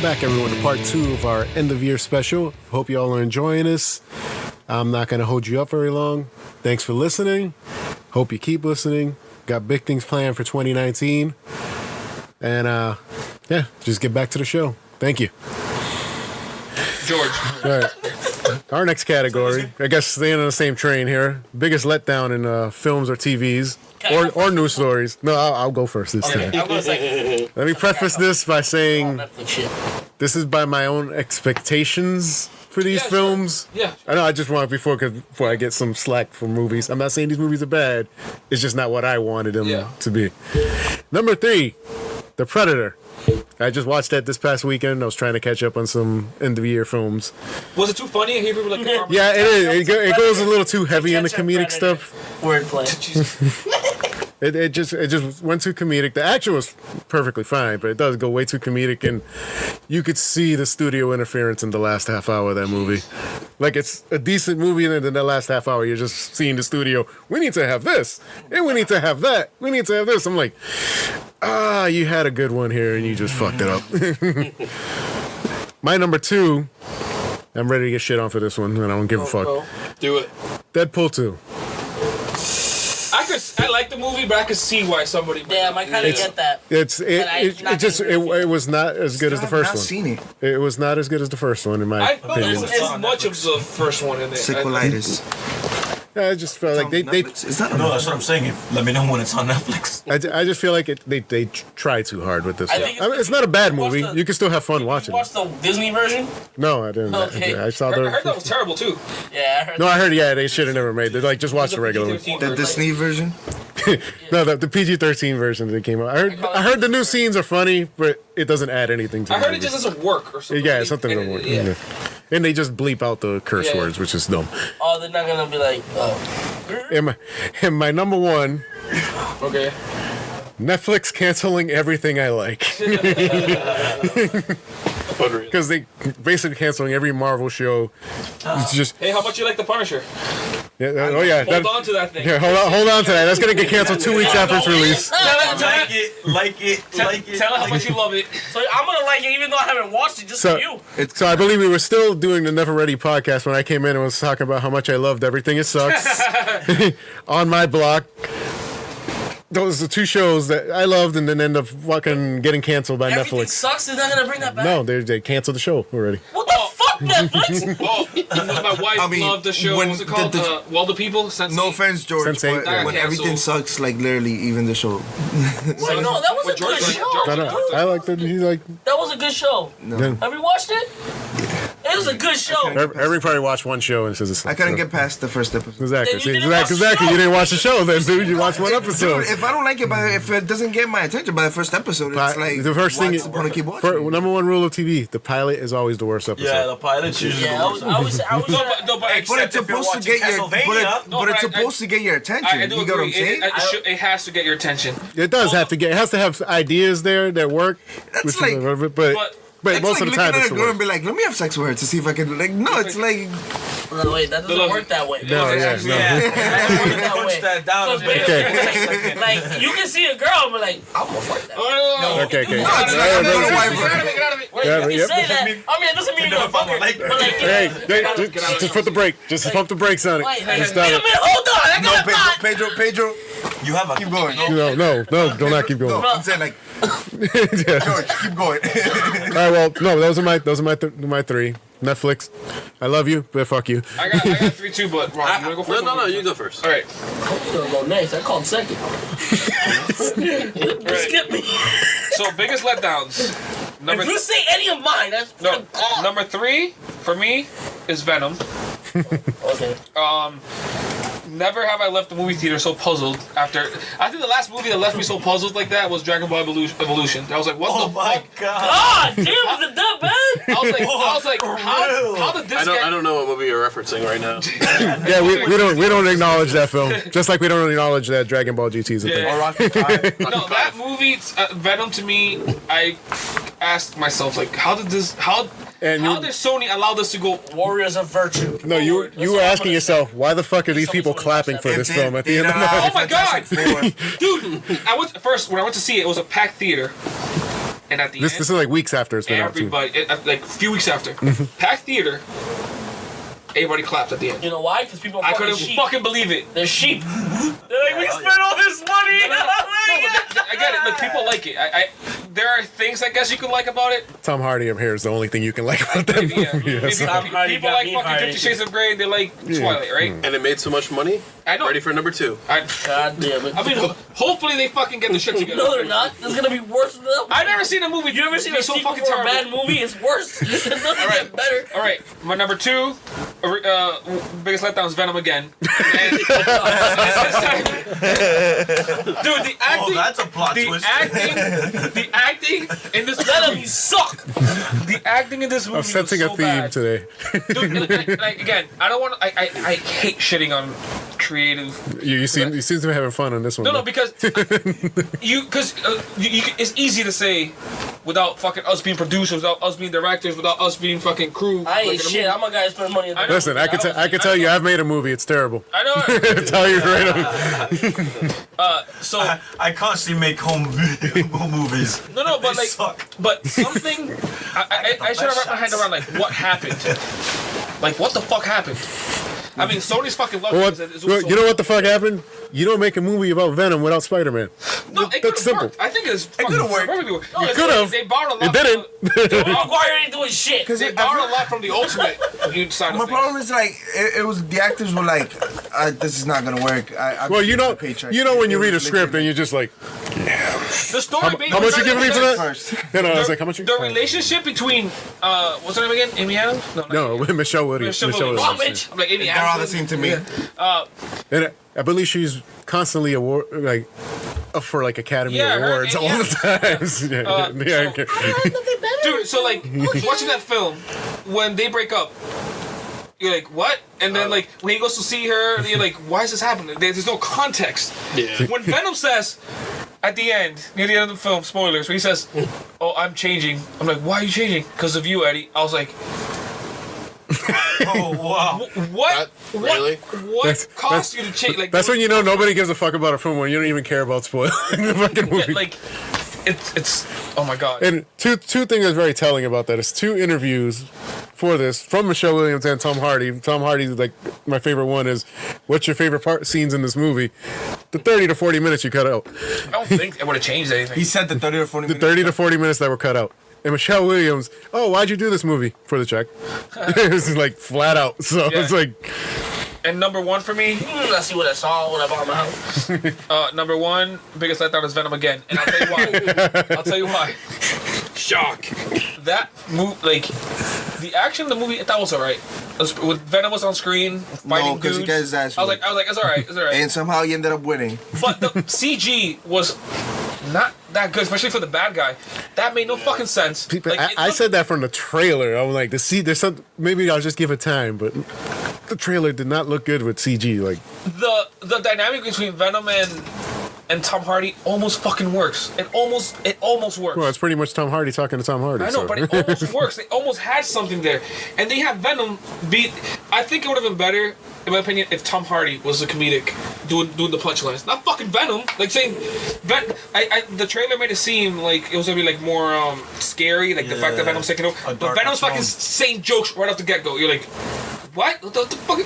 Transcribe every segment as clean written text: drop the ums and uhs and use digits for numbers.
back, everyone, to part 2 of our end-of-year special. Hope you all are enjoying this. I'm not going to hold you up very long. Thanks for listening. Hope you keep listening. Got big things planned for 2019. And, yeah, just get back to the show. Thank you. George. All right. Our next category, I guess staying on the same train here. Biggest letdown in films or TVs or news stories. No, I'll go first this time. Let me preface this by saying this is by my own expectations for these films. Sure. Yeah. I know I just want before I get some slack from movies. I'm not saying these movies are bad. It's just not what I wanted them to be. Number 3, The Predator. I just watched that this past weekend. I was trying to catch up on some end-of-year films. Was it too funny? I hear people like, yeah, it is. It goes a little too heavy in the comedic stuff. Wordplay. It just went too comedic. The action was perfectly fine, but it does go way too comedic, and you could see the studio interference in the last half hour of that movie. Like, it's a decent movie, and in the last half hour, you're just seeing the studio. We need to have this, and we need to have that. We need to have this. I'm like, you had a good one here, and you just fucked it up. My number 2, I'm ready to get shit on for this one, and I don't give a fuck. do it. Deadpool 2. I like the movie, but I could see why somebody. Damn, I kind of get that. It was not as good as the first one. Seen it. It was not as good as the first one in my I opinion. don't as much of the first one in there. Sequelitis. I just felt like they Is that No, that's what I'm saying. Let me know when it's on Netflix. I just feel like they try too hard with this. I think It's not a bad watch movie. the- You can still have fun You watching watched it. the Disney version? No, I didn't. Okay. I saw I heard that the. was terrible too. Yeah, I heard No, I heard. Yeah, they should have never made. They like just watch the regular one. the Disney version? No, the PG-13 version that came out. I heard the new scenes are funny, but it doesn't add anything to. I the heard it movie. just doesn't work or something. Yeah, something doesn't work. Yeah. Yeah. And they just bleep out the curse words, which is dumb. Oh, they're not gonna be like, oh. And my number 1. Okay. Netflix canceling everything I like. Because they basically canceling every Marvel show. It's just Hey, how much you like The Punisher? yeah. Hold on to that thing. Yeah, hold on to that. That's gonna get canceled 2 weeks after its release. Like it. Tell her how much you love it. So I'm gonna like it even though I haven't watched it just So, for you. so I believe we were still doing the Never Ready podcast when I came in and was talking about how much I loved Everything It Sucks on my block. Those are 2 shows that I loved and then end up fucking getting canceled by Everything Netflix. sucks. They're not gonna bring that back. No, they canceled the show already. What the fuck, Netflix? Oh, you know, my wife I mean, loved the show. when What's it called? the- The People? Sense8? No offense, George, Sense8, but yeah. when everything Canceled. sucks, like literally even the show. Wait, no, that was a With George- good show. George- I know. I liked it. He's like, That was a good show. then Have you watched it? It was a good show. every probably watched one show and says it's. I couldn't get past the first episode. Exactly. Then you See, didn't watch the exactly. show. You didn't watch the show then, dude. You watched one episode. Dude, if I don't like it, if it doesn't get my attention by the first episode, it's like the first thing what's the point of keep watching? number 1 rule of TV: the pilot is always the worst episode. Yeah, the pilot's usually Yeah, the I worst. was No, but But except it's if you're supposed to watching get your, Castlevania. No, but it's but I- supposed to get your attention. I do You get what I'm agree. saying? It has to get your attention. It does have to get. It has to have ideas there that work. That's which like- but It's most like of the time looking it's at a the girl and worst. be like, let me have sex with her to see if I can. Like, no, it's like No, wait, that doesn't work that way. No, yeah, no. That Punch way. that down. So a bit. basically, like, you can see a girl and be like, I'm gonna fuck that. Okay. no, it's like I'm gonna wife her. Wait, Yeah, you can yep. say that. I mean, it doesn't mean you're gonna fuck her. Like But like, Hey, just put the brake. Just pump the brakes on it. wait, Just wait a stop minute, it. hold on. I got a thought. Pedro, You have a keep going. No, do not keep going. No, I'm saying like, Yeah. George, keep going. All right, well, no, those are my 3. Netflix, I love you, but fuck you. I got 3 too, but Ron, you wanna go first? No, you go first. All right. I'm gonna go next. I called second. Skip me. So biggest letdowns. Number If you say any of mine, that's no. Number 3 for me is Venom. Okay. Never have I left the movie theater so puzzled after. I think the last movie that left me so puzzled like that was Dragon Ball Evolution. I was like, what Oh the my fuck? god. God damn, was it that bad? I was like, how did this I don't know what movie you're referencing right now. Yeah, we don't acknowledge that film, just like we don't acknowledge that Dragon Ball GT is a thing. Yeah. Or Rocky V. No, that movie, Venom, to me, I asked myself, like, how did Sony allow this to go? Warriors of Virtue. No, you were asking yourself, why the fuck are these people clapping for this film at the end of the Oh night? my god! Dude, when I went to see it, it was a packed theater. And at the This end, is like weeks after it's been out too. everybody, like a few weeks after, packed theater. Everybody clapped at the end. You know why? Because people are I fucking couldn't sheep. fucking believe it. They're sheep. They're like, we spent all this money. I get it. Look, people like it. There are things I guess you can like about it. Tom Hardy up here is the only thing you can like about that movie. Yeah. Yes. Tom Hardy People got like me fucking Hardy. 50 Shades of Grey. They like Twilight, right? And it made so much money. I know. Ready for number 2. God damn it. I mean, hopefully they fucking get the shit together. No, they're not. It's gonna be worse than that. I've never seen a movie. You ever seen be a so sequel fucking for a terrible? bad movie? It's worse. It doesn't get better. All right, my number 2, biggest letdown is Venom again. And, dude, the acting. Oh, that's a plot twist. The acting in this Venom, movie. you suck. The acting in this movie. I'm sensing was a so theme bad. today. Dude, like, again, I don't want. I hate shitting on creative. You seem to be having fun on this one. No, though. because it's easy to say without fucking us being producers, without us being directors, without us being fucking crew. I ain't like, in a shit. movie. I'm a guy that spends money on I know. Listen, I can tell you, I've made a movie. It's terrible. I know. It. Tell you right So I constantly make home movies. no, but They like, suck. but something. I should have wrapped my hand around like what happened. Like what the fuck happened? I mean, Sony's fucking love. What? You know what the fuck happened? You don't make a movie about Venom without Spider-Man. No, it That's simple. worked. I think it's It could've worked. perfectly worked. It could've. They borrowed a lot. It didn't. From Maguire ain't doing shit. Because they borrowed a lot from the Ultimate side my of things. problem is like it was the actors were like, this is not gonna work. Well, you know when you read a script and you're just like, The story. how much you giving me for that? first. You know, I was like, how much? The relationship between what's her name again? Amy Adams? No, Michelle Williams. Michelle Williams. Oh, bitch. I'm like Amy They're Adams. all the same to me. And I believe she's constantly up for like Academy Yeah, her Awards and- all the time. Yeah, okay. Dude, so like watching that film, when they break up, you're like, what? And then like when he goes to see her, you're like, why is this happening? There's no context. Yeah. When Venom says at the end, near the end of the film, spoilers, when he says, "Oh, I'm changing," I'm like, why are you changing? Because of you, Eddie. I was like, Oh wow. what? Really? What caused you to change? Like That's when you know nobody gives a fuck about a film when you don't even care about spoiling the fucking movie. like it's oh my god. And two things that's very telling about that is 2 interviews for this from Michelle Williams and Tom Hardy. Tom Hardy's like my favorite one is, what's your favorite scenes in this movie? The 30 to 40 minutes you cut out. I don't think it would have changed anything. He said the 30 or 40 The minutes. 30 to 40 minutes that were cut out. And Michelle Williams, oh, why'd you do this movie? For the check. It's like flat out. So Yeah. it's like, And number 1 for me, I see what I saw when I bought my house. number 1, biggest letdown is Venom again, and I'll tell you why. I'll tell you why. Shock. That move, like the action of the movie, I thought was alright. With Venom was on screen fighting because he dudes. got his ass I was like, it's alright, it's alright. And somehow he ended up winning. But the CG was not that good, especially for the bad guy. That made no fucking sense. Like, it I looked- said that from the trailer. I was like, there's some, maybe I'll just give it time, but the trailer did not look good with CG. Like, the dynamic between Venom and Tom Hardy almost fucking works. It almost works. well, it's pretty much Tom Hardy talking to Tom Hardy. I know, so. but it almost works. They almost had something there, and they have Venom beat. I think it would have been better, in my opinion, if Tom Hardy was the comedic doing the punchlines, not fucking Venom. Like saying, the trailer made it seem like it was gonna be like more scary, like the fact that Venom's taking over. But darker Venom's fucking tone. saying jokes right off the get go. You're like, what? What the fuck?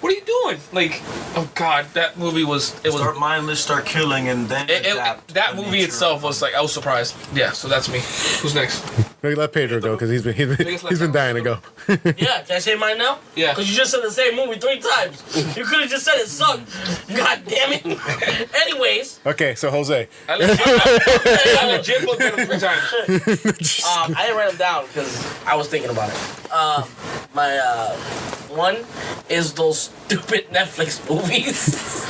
What are you doing? Like, oh god, that movie was. It was. Start mindless, start killing, and then adapt That the movie nature itself of was like, I was surprised. Yeah, so that's me. Who's next? Maybe let Pedro go because he's been dying to go. Yeah, can I say mine now? Yeah. Because you just said the same movie 3 times. You could have just said it sucked. God damn it. Anyways, Okay, so Jose. I legit looked at him 3 times. I didn't write them down because I was thinking about it. My one is those stupid Netflix movies.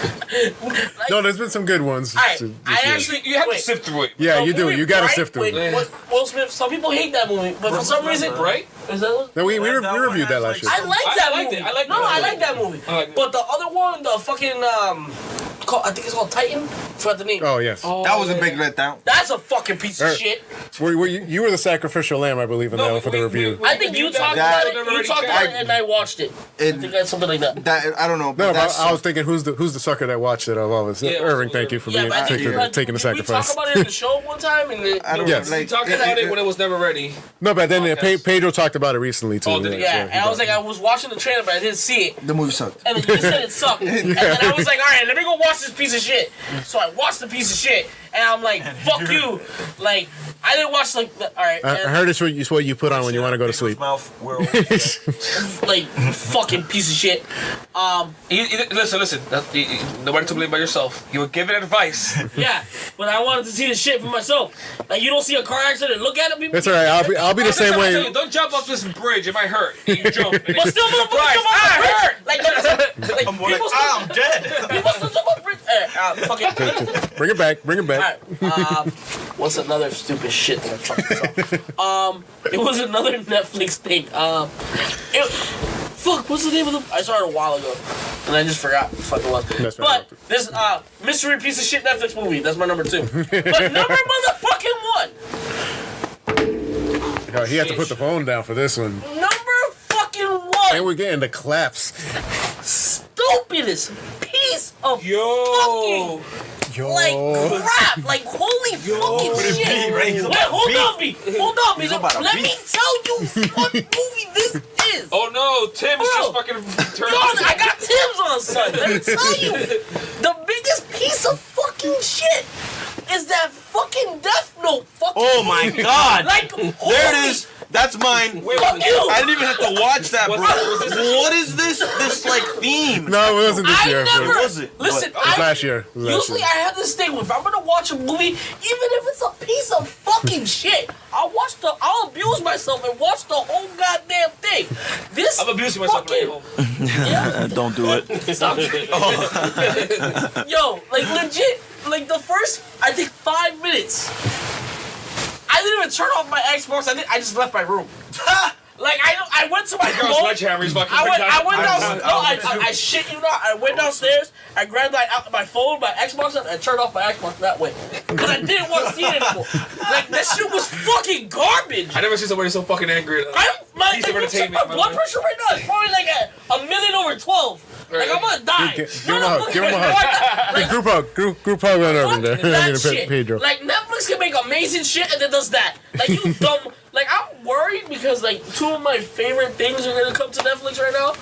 Like, No, there's been some good ones. Alright, this I year. actually You have to wait. sift through it. Yeah, The you do. movie You gotta Bright sift through with it. Will Smith. Some people hate that movie, but for some reason, Right? is that what? No, we That one reviewed that has, last like, year. I like I that liked movie. it. I liked no, it. I like that movie. I like it. But the other one, the fucking called, I think it's called Titan. Forgot the name. Oh yes. That was a big letdown. That's a fucking piece of shit. You were the sacrificial lamb, I believe, in that one for the review. I think you talked about it. You talked about it, and I watched it. I think that's something like that. That I don't know. No, But but I was thinking, who's the sucker that watched it of all this? Yeah, Irving, thank you for Yeah, being but I think taking the did we talk sacrifice. about it in the show one time? And I don't Yes. know. We Like, talked about it when it was never ready. No, but then Okay. Pedro talked about it recently too. Oh, did he? yeah, and I was like, I was watching the trailer, but I didn't see it. the movie sucked. And then you said it sucked. And then I was like, all right, let me go watch this piece of shit. So I watched the piece of shit, and I'm like, fuck you. Like, I didn't watch, like, all right. I heard it's what you put on when you want to go to sleep. Mouth, we're all Like, fucking piece of shit. Listen. Nobody to blame but yourself. You were giving advice. Yeah, but I wanted to see the shit for myself. Like, you don't see a car accident, look at it, people. That's all right. I'll be the same way. Don't jump off this bridge. It might hurt. You jump. But still, motherfucker, jump off the bridge. Like, I'm like, people still, I'm dead. people still jump off the bridge. Fucking. Bring it back. Bring it back. Alright, what's another stupid shit that I fucking saw? It was another Netflix thing. Fuck, what's the name of the? I saw it a while ago, and I just forgot what the fuck it was. That's But right. this mystery piece of shit Netflix movie. That's my number 2. But number motherfucking 1. He had to put the phone down for this one. Number fucking 1. And we're getting the claps. Stupidest piece of Yo. Yo. like crap. Like holy fucking shit. beat, right? He's Wait, about hold beef. on, B. Hold on, B. He's about Let beef. me tell you what movie this is. Oh no, Tim's Bro. just fucking turned. Yo, I got Tim's on, son. Let me tell you, the biggest piece of fucking shit is that fucking Death Note fucking Oh my movie. god. Like, There holy it is. That's mine. Wait, fuck you. I didn't even have to watch that, bro. Was this- What is this like theme? No, it wasn't this I year. never. What was it? Listen, It was last year. It was last Usually year. I have this thing where if I'm gonna watch a movie, even if it's a piece of fucking shit, I'll abuse myself and watch the whole goddamn thing. This I'm abusing myself right fucking, home. Don't do it. Stop. Yo, like legit, like the first, I think 5 minutes, I didn't even turn off my Xbox. I just left my room. Like I went to my Girl, phone. sledgehammer. He's fucking. I went downstairs. No, I I shit you not. I went downstairs. I grabbed my phone, my Xbox, and I turned off my Xbox that way because I didn't want to see it anymore. Like that shit was fucking garbage. I never seen somebody so fucking angry. My Piece of entertainment, my my blood man. pressure right now is probably like a million over 12. Like I'm gonna die. Give him a hug. Give him a hug. Like, Group hug. Group hug on Irving there. fuck I that mean, shit. Pedro. Like Netflix can make amazing shit and then does that. Like you dumb. Like I'm worried because like 2 of my favorite things are gonna come to Netflix right now.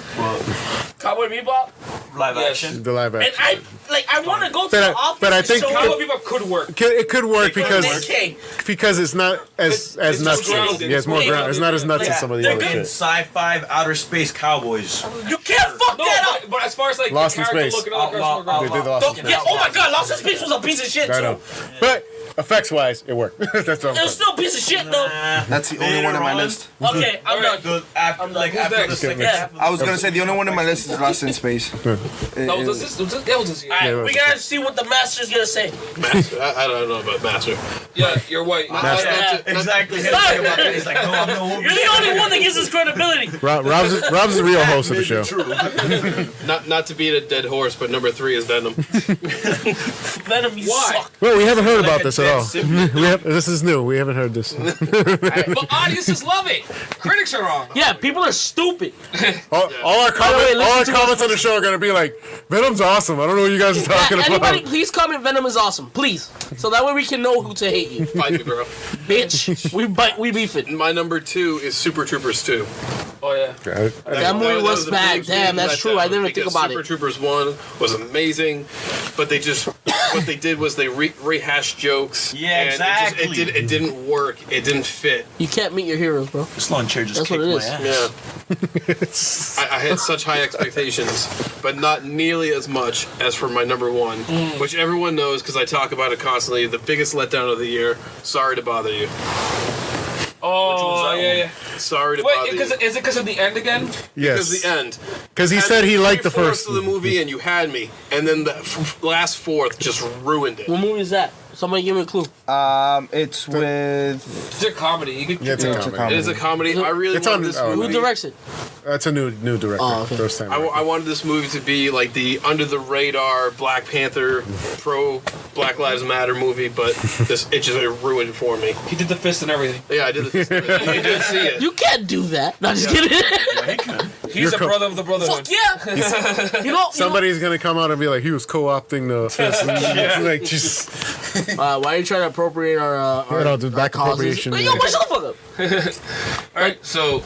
Cowboy Bebop. Live Yes. action. The live And action. I want to go to the office. but I and think show Cowboy up Bebop could work. It could work because Nick Cage. it's not as It's nuts. more grounded. Yeah, it's more It's grounded. It's not as nuts Yeah. as some of the They're other good. shit. Sci-fi outer space cowboys. You can't fuck No, that up. but as far as like Lost in the character Space. looking, all the characters more They grounded. did the Lost in Space. Yeah, oh my god, Lost in Space was a piece of shit I too. know. But effects wise, it worked. That's what I'm It was saying. still a piece of shit though. That's the only one on my list. Okay, I'm Alright, done. After, like, after the next? second Yeah. half of I was gonna say the only one on my list is Lost in Space. That was this year. Alright, Yeah, we gotta see what the master's gonna say. Master. I don't know about Master. Yeah, you're white. Exactly. He's like, no, I'm no You're the only one that gives us credibility. Rob's the real host of the show. Not to beat a dead horse, but number 3 is Venom. Venom, you Why? suck. Well, we haven't heard about a this at dead all. This is new. We haven't heard this. But audiences love it. Critics are wrong. Yeah, people are stupid. All our comments on the show are gonna be like, Venom's awesome. I don't know what you guys are talking Anybody, about. please comment Venom is awesome, please. So that way we can know who to hate you. Fight me, bro. Bitch, we beef it. My number 2 is Super Troopers 2. Oh yeah. That movie was a bad. big Damn, that's true. I didn't even think because about Super it. Troopers 1 was amazing, but they just what they did was they rehashed jokes. Yeah, and exactly. It didn't work. It didn't fit. You can't meet your heroes, bro. This lawn chair just That's what kicked it my is. ass. Yeah. I had such high expectations, but not nearly as much as for my number 1, which everyone knows because I talk about it constantly. The biggest letdown of the year. Sorry to bother you. Oh yeah. Sorry to Wait, bother you. is it because of the end again? Because Yes, the end. because he Had said he liked the 3/4 first. of the movie, and you had me, and then the last fourth just ruined it. What movie is that? Somebody give me a clue. It's with. It's a comedy. You could Yeah, it's a It's a comedy. It is a comedy. I really It's wanted on- this oh, movie. Who directs it? That's a new director. Oh, okay. First time. I wanted this movie to be like the under the radar Black Panther pro Black Lives Matter movie, but it just ruined it for me. He did the fist and everything. Yeah, I did this. You did see it. You can't do that. Not just kidding. He's a co- brother of the Brotherhood. Fuck yeah. you know. Somebody's gonna come out and be like, he was co-opting the fist. And like, just Why are you trying to appropriate our the back causes? appropriation. Yo, shut the fuck up. All right, so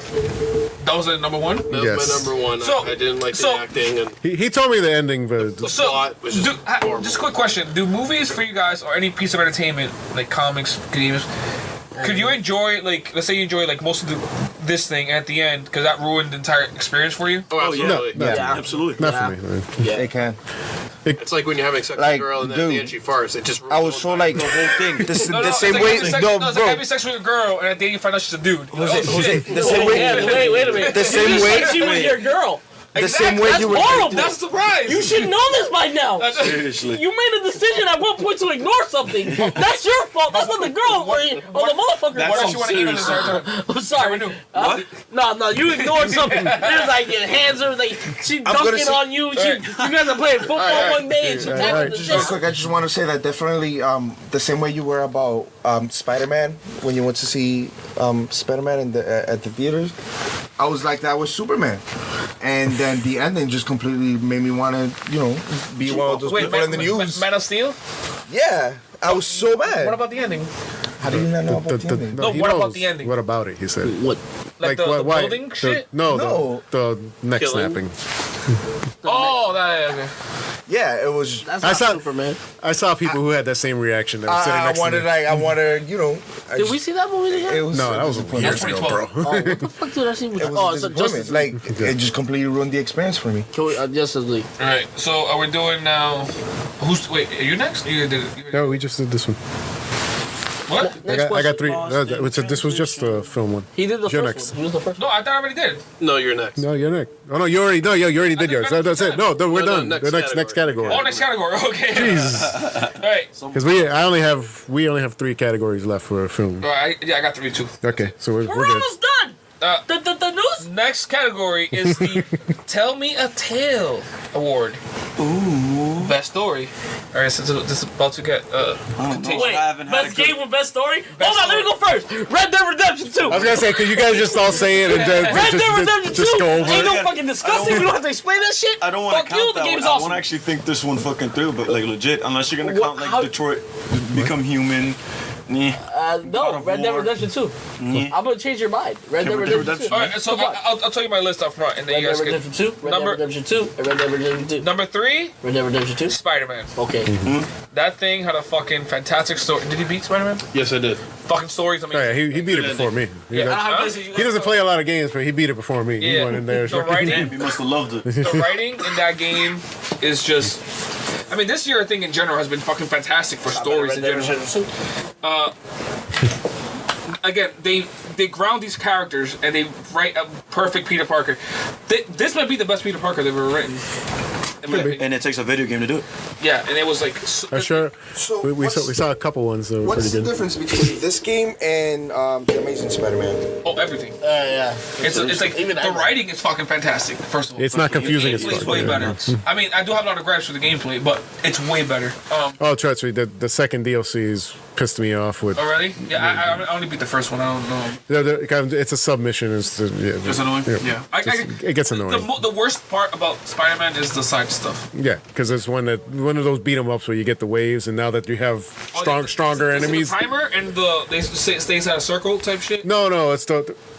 that was the number one. That was Yes. my number one. So- I didn't like the so- acting and He told me the ending, but the plot was just horrible. just a quick question: do movies for you guys, or any piece of entertainment, like comics, games, could you enjoy, like, let's say you enjoy like most of this thing at the end, because that ruined the entire experience for you? Oh, absolutely. No, Yeah. Absolutely. not Yeah. for me. Man. Yeah. It can. It's like when you're having sex with Like, a girl and then at the dude, end she farts. It just I was so like The whole thing. the No, same it's way. like having sex, No, it's like bro. having sex with a girl, and at the end you find out she's a dude. You're like, Jose, oh, Jose, shit. the same way. Wait a minute. The same You just way- said she was your girl. The same way That's you were. horrible. That's a surprise. You should know this by now. Seriously. You made a decision at one point to ignore something. That's your fault. That's not the girl or the motherfucker. What else you want to eat on this entire time? I'm sorry. Never knew. No, you ignored something. There's like your hands are like she gonna dunking say- on you. You guys are playing football one day and she All tackled right. the Just real shit. quick, I just want to say that definitely the same way you were about Spider-Man when you went to see Spider-Man in at the theaters. I was like that with Superman, and then the ending just completely made me want to, be one of those people in the news. Man of Steel? Yeah, I was so mad. What about the ending? How do you not know about the ending? No, he what about knows the ending? What about it? He said. What? Like the why- building the- shit? No, No. the neck Killing? snapping. Oh, that, okay. Yeah, it was. That's I not saw- Superman. I saw people who had that same reaction. That was sitting I next wanted, to me. like, I wanted, I Did just- we see that movie It together? was No, so that was disappointing. years ago, bro. Oh, what the fuck did I see? It was Oh, a it's a disappointment. Justice Like, it just completely ruined the experience for me. Justice League. All right, so are we doing now? Wait, are you next? You did it. No, we just did this one. What? I got three. This was just a film one. He did the You're first next. one. He was the first No, I thought I already did. No, you're next. No, you're next. Oh no, you already did yours. Venom That's was it. No, we're No, done. next The next category. Oh, next category. Okay. Jesus. All right. Because we only have 3 categories left for a film. All right. Yeah, I got 3 too. Okay, so we're We're good. almost done. The news? Next category is the Tell Me a Tale Award. Ooh. Best story. All right, since this is about to get contagious. Wait, I haven't had best a good- game with best story? Hold on, let me go first. Red Dead Redemption 2. I was gonna say, could you guys just all say it and Red Dead Redemption 2 just go over ain't it? no fucking discussing. We don't have to explain that shit. I don't want Fuck to you, count the that game's one. I awesome. won't actually think this one fucking through, but like legit, unless you're gonna What- count like how- Detroit Become Human. No, God of Red Dead War. Redemption 2. Yeah. I'm gonna change your mind. Red Dead Red Dead Redemption 2. All right, so I'll tell you my list up front, and then Red you Dead guys can. Redemption 2, Red Dead Number- Redemption 2, and Red Dead Redemption 2. Number 3, Red Dead Redemption 2. Spider-Man. Okay. That thing had a fucking fantastic story. Did he beat Spider-Man? Yes, I did. Fucking stories. I mean, Oh, yeah, he beat it before me. He, Yeah, I does- don't have this- he doesn't play a lot of games, but he beat it before me. He Yeah. went in there. The writing, You must have loved it. the writing in that game is just. I mean, this year I think in general has been fucking fantastic for stories in Red Dead general. Redemption 2. Again, they ground these characters and they write a perfect Peter Parker. This might be the best Peter Parker they've ever written. In my opinion. And it takes a video game to do it. Yeah, and it was like. I'm sure So we what's- saw a couple ones that were What's pretty the good. difference between this game and The Amazing Spider-Man? Oh, everything. Yeah. It's like Even the writing is fucking fantastic. First of all, It's not The confusing as gameplay's fuck. way Yeah. better. I mean, I do have a lot of gripes with the gameplay, but it's way better. Oh, trust me, the second DLC's pissed me off with. Already? Yeah, I only beat the first one. I don't know. It's a submission. It's It's annoying. Yeah. it gets annoying. The worst part about Spider-Man is the side stuff. Yeah, because it's one of those beat 'em ups where you get the waves, and now that you have stronger Is it enemies. the timer and they stay inside a circle type shit. No, it's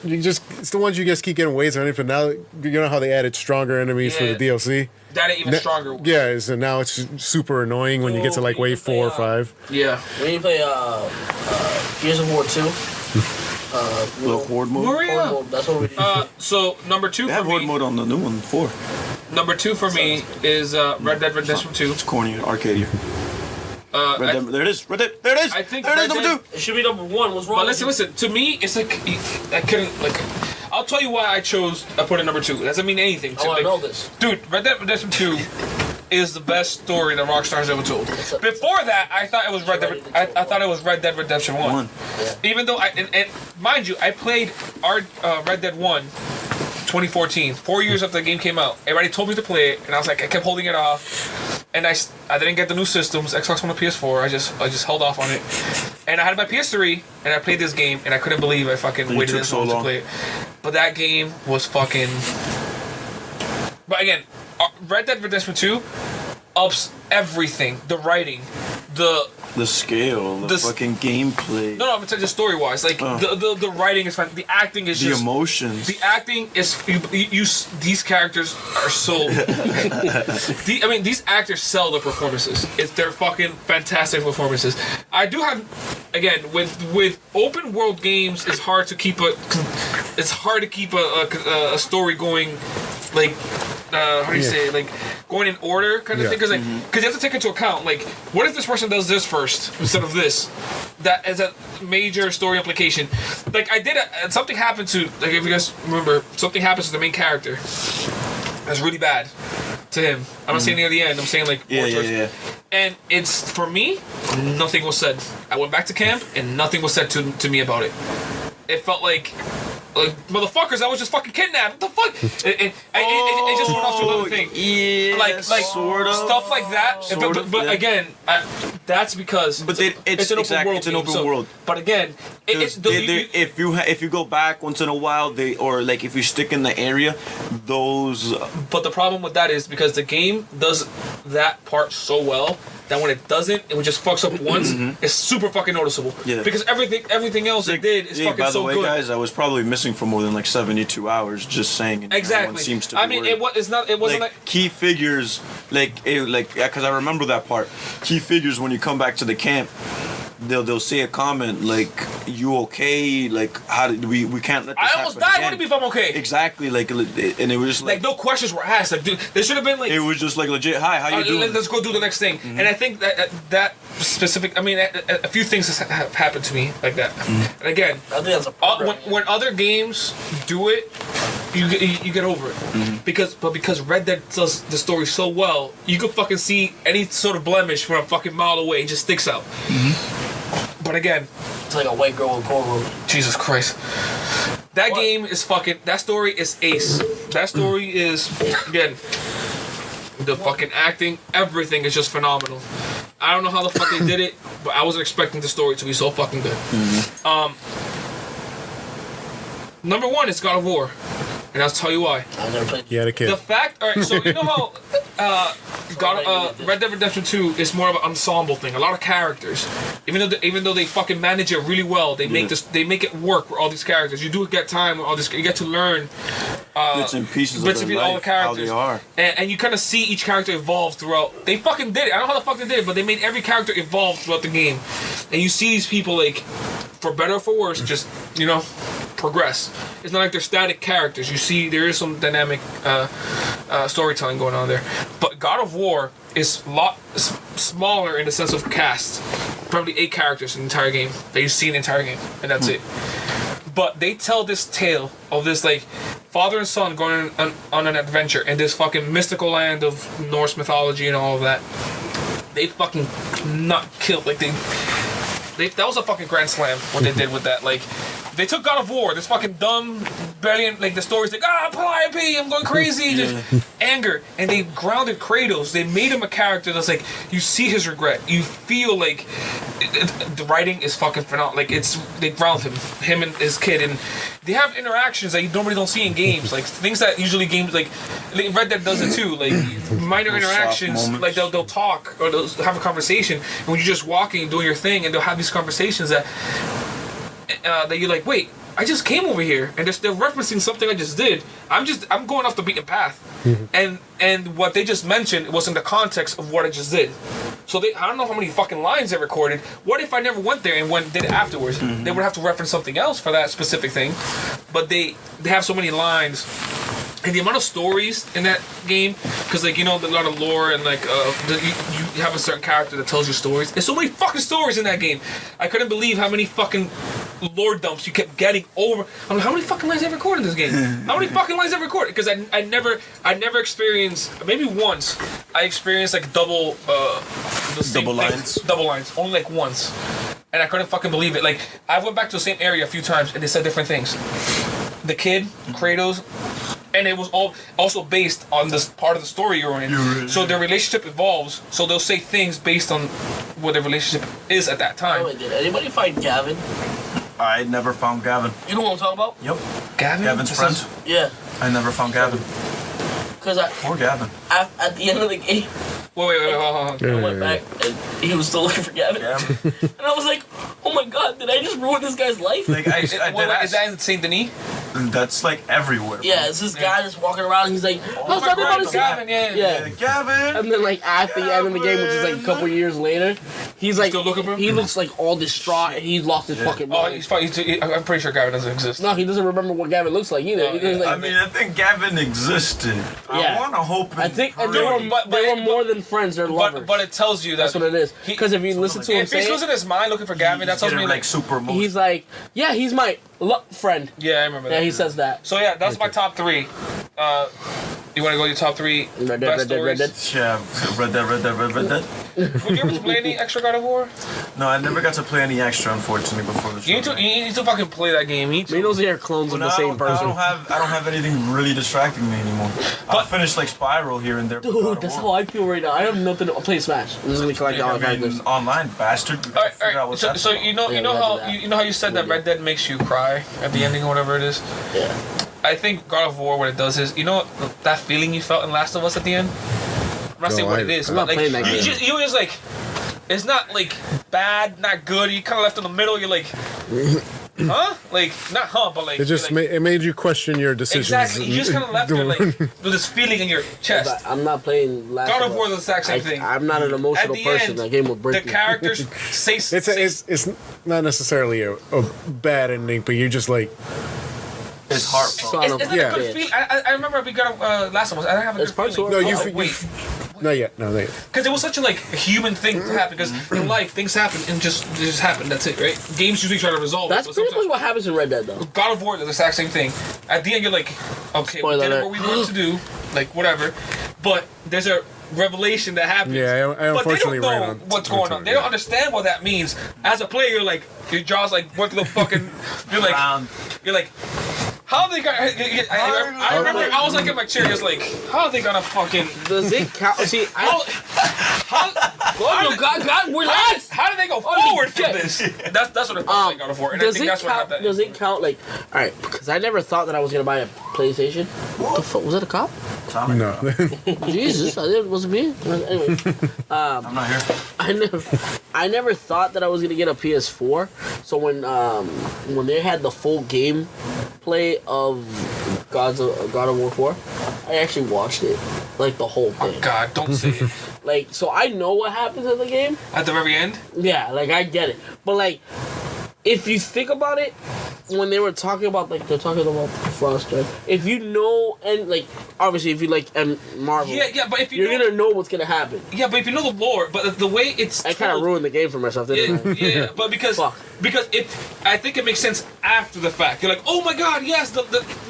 it's the ones you just keep getting waves on it. But now you know how they added stronger enemies for Yeah. the DLC. That ain't even stronger. Yeah, so now it's super annoying when you get to like wave 4 or 5. Yeah. When you play Gears of War 2. Little horde mode. Horde Maria. mode, that's what we do. So number 2 They for have horde me. mode on the new one, 4. Number 2 for me is Red Dead Redemption 2. It's corny, arcade. I- There it is. Right there. There it is. I think there it is. Red Number Dead- 2. It should be number 1. What's wrong? But with listen. To me, it's like I couldn't like. I'll tell you why I put it number 2. It doesn't mean anything. I want to Like, know this. dude, Red Dead Redemption 2 is the best story that Rockstar's ever told. Before that, I thought it was I thought it was Red Dead Redemption 1. Even though and mind you, I played Red Dead 1 2014, 4 years after the game came out. Everybody told me to play it, and I was like, I kept holding it off. And I didn't get the new systems, Xbox One and PS4. I just held off on it. And I had my PS3, and I played this game, and I couldn't believe I fucking waited this long to play it. But that game was fucking. But again, Red Dead Redemption 2 ups everything. The writing, the scale, the fucking gameplay. No, I'm telling you story-wise. Like the writing is fine. The acting is the emotions. The acting is these characters are so. These actors sell their performances. They're fucking fantastic performances. I do have, again, with open world games, it's hard to keep a story going, like. How do you say it? Like going in order kind of thing, because you have to take into account, like, what if this person does this first instead of this? That is a major story implication. Like something happened to, like, if you guys remember, something happens to the main character that's really bad to him. I'm not saying near the end. I'm saying like yeah. And it's, for me, nothing was said. I went back to camp and nothing was said to me about it. It felt like motherfuckers, I was just fucking kidnapped. What the fuck? It just went off to another thing. Yeah, like sort of stuff like that. But again, that's because it's an open world. It's an open world. But again, if you go back once in a while, if you stick in the area, those. But the problem with that is because the game does that part so well that when it doesn't, it just fucks up once. It's super fucking noticeable. Yeah. Because everything else it did is fucking so good. By the way, guys, I was probably missing for more than like 72 hours. Just saying. And exactly. Seems to be it wasn't like key figures, because I remember that part. Key figures when you come back to the camp. They'll say a comment like, "You okay? Like, how did we can't let this happen." I almost died. What do you mean if I'm okay? Exactly. Like, and it was just like no questions were asked. Like, dude, there should have been like. It was just like legit. Hi, how you doing? Let's go do the next thing. And I think that specific. I mean, a few things have happened to me like that. And again, I think that's when other games do it, you get over it. Because Red Dead does the story so well, you could fucking see any sort of blemish from a fucking mile away. It just sticks out. But again, it's like a white girl with cornrows. Jesus Christ. That game is fucking. That story is ace. That story is, again, the fucking acting, everything is just phenomenal. I don't know how the fuck they did it, but I wasn't expecting the story to be so fucking good. Number one is God of War. And I'll tell you why. I've never played. You had a kid. The fact, alright, so you know how Red Dead Redemption 2 is more of an ensemble thing. A lot of characters. Even though they fucking manage it really well, they make it work with all these characters. You do get time with all this. You get to learn bits and pieces of all the characters. How they are. And you kind of see each character evolve throughout. They fucking did it. I don't know how the fuck they did it, but they made every character evolve throughout the game. And you see these people, like, for better or for worse, just, progress. It's not like they're static characters. You see there is some dynamic storytelling going on there. But God of War is a lot smaller in the sense of cast. Probably 8 characters in the entire game that you see in the entire game, and that's it. But they tell this tale of this, like, father and son going on an adventure in this fucking mystical land of Norse mythology and all of that. They fucking not killed, like, that was a fucking grand slam what they did with that. Like, they took God of War, this fucking dumb, brilliant, like, the story's like, Calliope, I'm going crazy, just anger, and they grounded Kratos. They made him a character that's like, you see his regret, you feel like the writing is fucking phenomenal. Like, they ground him and his kid, and they have interactions that you normally don't see in games, like things that usually games, like Red Dead does it too, like minor interactions, like they'll talk or they'll have a conversation, and when you're just walking doing your thing, and they'll have these conversations that you're like, wait, I just came over here and they're referencing something I just did. I'm going off the beaten path. And what they just mentioned was in the context of what I just did. So I don't know how many fucking lines they recorded. What if I never went there and did it afterwards? They would have to reference something else for that specific thing. But they have so many lines. And the amount of stories in that game, because, like, a lot of lore and, like, you have a certain character that tells you stories. There's so many fucking stories in that game. I couldn't believe how many fucking lore dumps you kept getting over. I'm like, how many fucking lines have I recorded in this game? How many fucking lines have I recorded? Because I never experienced, maybe once, I experienced like double lines. Double lines. Only like once. And I couldn't fucking believe it. Like, I went back to the same area a few times and they said different things. The kid, Kratos, and it was all also based on this part of the story you're in. So their relationship evolves. So they'll say things based on what their relationship is at that time. Oh, did anybody find Gavin? I never found Gavin. You know what I'm talking about? Yep. Gavin's friend. Yeah. I never found Gavin. Because Poor Gavin. at the end of the game, Wait, hold on. I went back and he was still looking for Gavin. And I was like, oh my god, did I just ruin this guy's life? Like Is that in Saint Denis? that's like everywhere. Yeah, it's this guy just walking around and he's like, I was my talking about brother, his Gavin, yeah. Gavin. And then like at the end of the game, which is like a couple years later, he's like, Still looking for him? he looks like all distraught and he lost his fucking Oh, mind. he's fine. I'm pretty sure Gavin doesn't exist. No, he doesn't remember what Gavin looks like either. Oh, He doesn't, yeah. like, I mean, I think Gavin existed. I Yeah. want to hope. I think and Dude, they were more than friends, they're lovers. But it tells you that That's what it is. Because if you listen to him If say he's it, losing his mind looking for Gavin, that tells me like super emotional. he's like, yeah, he's my friend. Yeah, I remember Yeah, that. he says that. So yeah, that's my top three. You want to go to your top three Red Dead, best Red Dead, stories? Red Dead. Yeah, Red Dead. Would you ever play any extra God of War? No, I never got to play any extra, unfortunately, before the show. You need to fucking play that game. You need to. Me and those are clones of Well, the I same don't person. have anything really distracting me anymore. I finished like Spiral here and there. but God Dude, of that's War. how I feel right now. I have nothing to play Smash. I'm just gonna collect all the I characters. mean, online, bastard. You All gotta right, figure out all right. what's So happening. you know Yeah, we how gotta do that. you know how you said that We Red Dead makes you cry at the ending or whatever it is. Yeah. I think God of War, what it does is, you know that feeling you felt in Last of Us at the end? I'm not saying what it is, I'm but not like playing that game. you was like, it's not like bad, not good. You kind of left in the middle. You're like, huh? Like not but like It just you're like, it made you question your decisions. exactly. You just kind of left there like with this feeling in your chest. But I'm not playing Last God of Us. War is the exact same thing. I'm not an At emotional the person. end, That game will the break me. characters say It's not necessarily a bad ending, but you're just like, It's heartfelt. Son of It's a not a good bitch. feeling. I remember we got Last of Us. I didn't have a There's good parts feeling. where- no, Oh, wait. not yet, no, not yet. Because it was such a like human thing to happen. Because in life, things happen and they just happen. That's it, right? Games usually try to resolve. That's it, but pretty much sometimes- what happens in Red Dead, though. God of War is the exact same thing. At the end, you're like, okay, we Spoiler did alert. what we wanted to do, like whatever. But there's a revelation that happens. Yeah, I but they unfortunately don't ran know on what's going on. They don't understand what that means. As a player, you're like, your jaw's like went to the fucking. You're like. How are they gonna? I remember I was like in my chair, just like, how are they gonna fucking? Does it count? See, How? God, relax. How do they go Holy forward from shit. this? That's what it felt like God of War, and I Does think it that's what count? happened. Does it count? Like, all right, because I never thought that I was gonna buy a PlayStation. What the fuck was that? A cop? No. Jesus, it wasn't me. Anyway, I'm not here. I never thought that I was gonna get a PS4. So when they had the full game play of God of War 4, I actually watched it, like the whole thing. God, don't say it. Like, so I know what happens in the game. At the very end. Yeah, like I get it. But like, if you think about it, when they were talking about they're talking about Frostbite. If you know, and like obviously if you like Marvel, Yeah, but if you're gonna know what's gonna happen. Yeah, but if you know the lore, but the way it's I kind of ruined the game for myself, didn't I? Yeah, but because I think it makes sense after the fact. You're like, oh my god, yes, the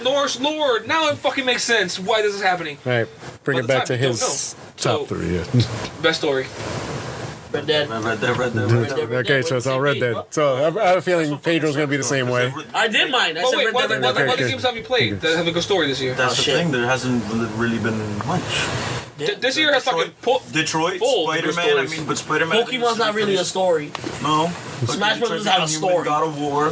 Norse lore. Now it fucking makes sense. Why this is happening? All right, bring But it the back time to you his don't top know. three. Yeah. Best story. Red Dead. Red Dead. Okay, so it's all Red Dead. So I have a feeling Pedro's gonna be the same way. I did mine. I Oh said wait, Red what Dead. other Okay. games have you played that have a good story this year? That's the shit. thing. There hasn't really been much. This year has fucking Detroit, full of good Spider-Man. I stories. mean, but Spider-Man. Pokemon's not really a story. No. Smash Bros. Detroit have a Become Human, story. God of War.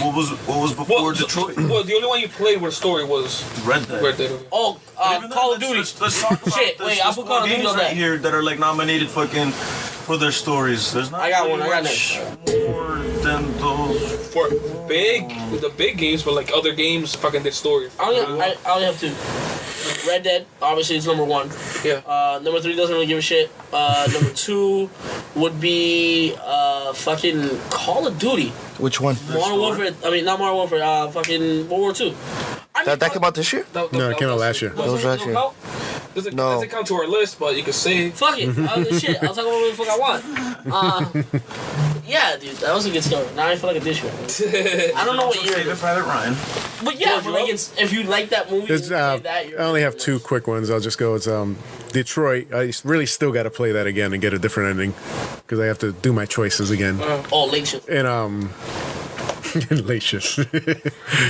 What was before Detroit? Well, the only one you played where the story was Red Dead. Red Dead. Oh, Even though Call of let's- Duty. Let's talk about Shit, this. wait, There's I'll put Call of Duty games on right that. here that are like nominated fucking for their stories. There's not. I got really one, I got much next. more than those. For the big games, but like other games, fucking did story. I only have two. Red Dead, obviously, it's number one. Yeah. Number three doesn't really give a shit. Number two would be fucking Call of Duty. Which one? Modern Warfare. I mean, not Modern Warfare. Fucking World War II. I mean, That came out this year? No, it came out last year. That was last year. Doesn't No. count to our list, but you could say. Fuck it. Shit. I'll talk about what the fuck I want. Yeah, dude, that was a good story. Now I feel like a dishwasher. I don't know what year it is. Private Ryan. But yeah, but like if you like that movie, There's, you play that, I only have two quick ones. I'll just go. It's Detroit. I really still got to play that again and get a different ending because I have to do my choices again. Oh, Lake Shift. And late shift.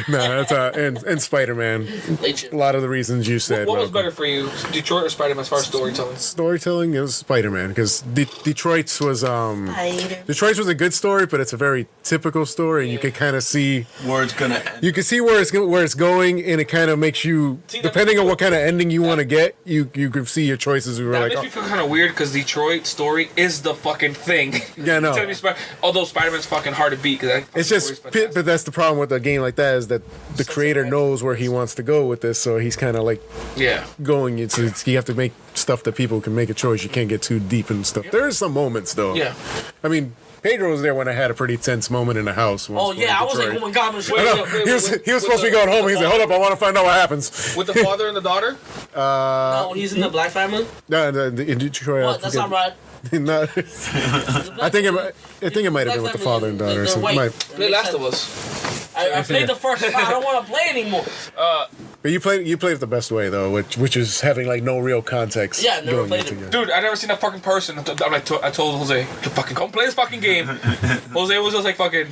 No, that's and Spider-Man. Late Shift. A lot of the reasons you said. What was Malcolm. better for you, Detroit or Spider-Man as far as storytelling? Storytelling? It was Spider-Man because Detroit's was Detroit's was a good story, but it's a very typical story, and you can kind of see Where it's gonna end. you can see where it's going, and it kind of makes you, See, that depending makes on me what kind of ending you want to get, you can see your choices. We were That like, makes me feel kind of weird because Detroit story is the fucking thing. Yeah, I know. Tell me although Spider-Man's fucking hard to beat because it's just, but that's the problem with a game like that is that the creator knows where he wants to go with this, so he's kind of like yeah. going. You have to make stuff that people can make a choice. You can't get too deep and stuff. There is some moments though. Yeah. I mean, Pedro was there when I had a pretty tense moment in the house. once Oh in yeah, I was like, Detroit. oh my god, I'm Wait, I know. He was supposed to be going home. He's like, hold up, I want to find out what happens. With the father and the daughter? No, he's in the black family. No, in Detroit. What? That's not right. No, I think it might have been with the father and daughter. They're So white. might, Play Last of Us. I played the first part. I don't want to play anymore. but you played it the best way though, which is having like no real context. Yeah, never going played into it. Dude, I never seen that fucking person. I'm like, I told Jose to fucking come play this fucking game. Jose was just like fucking.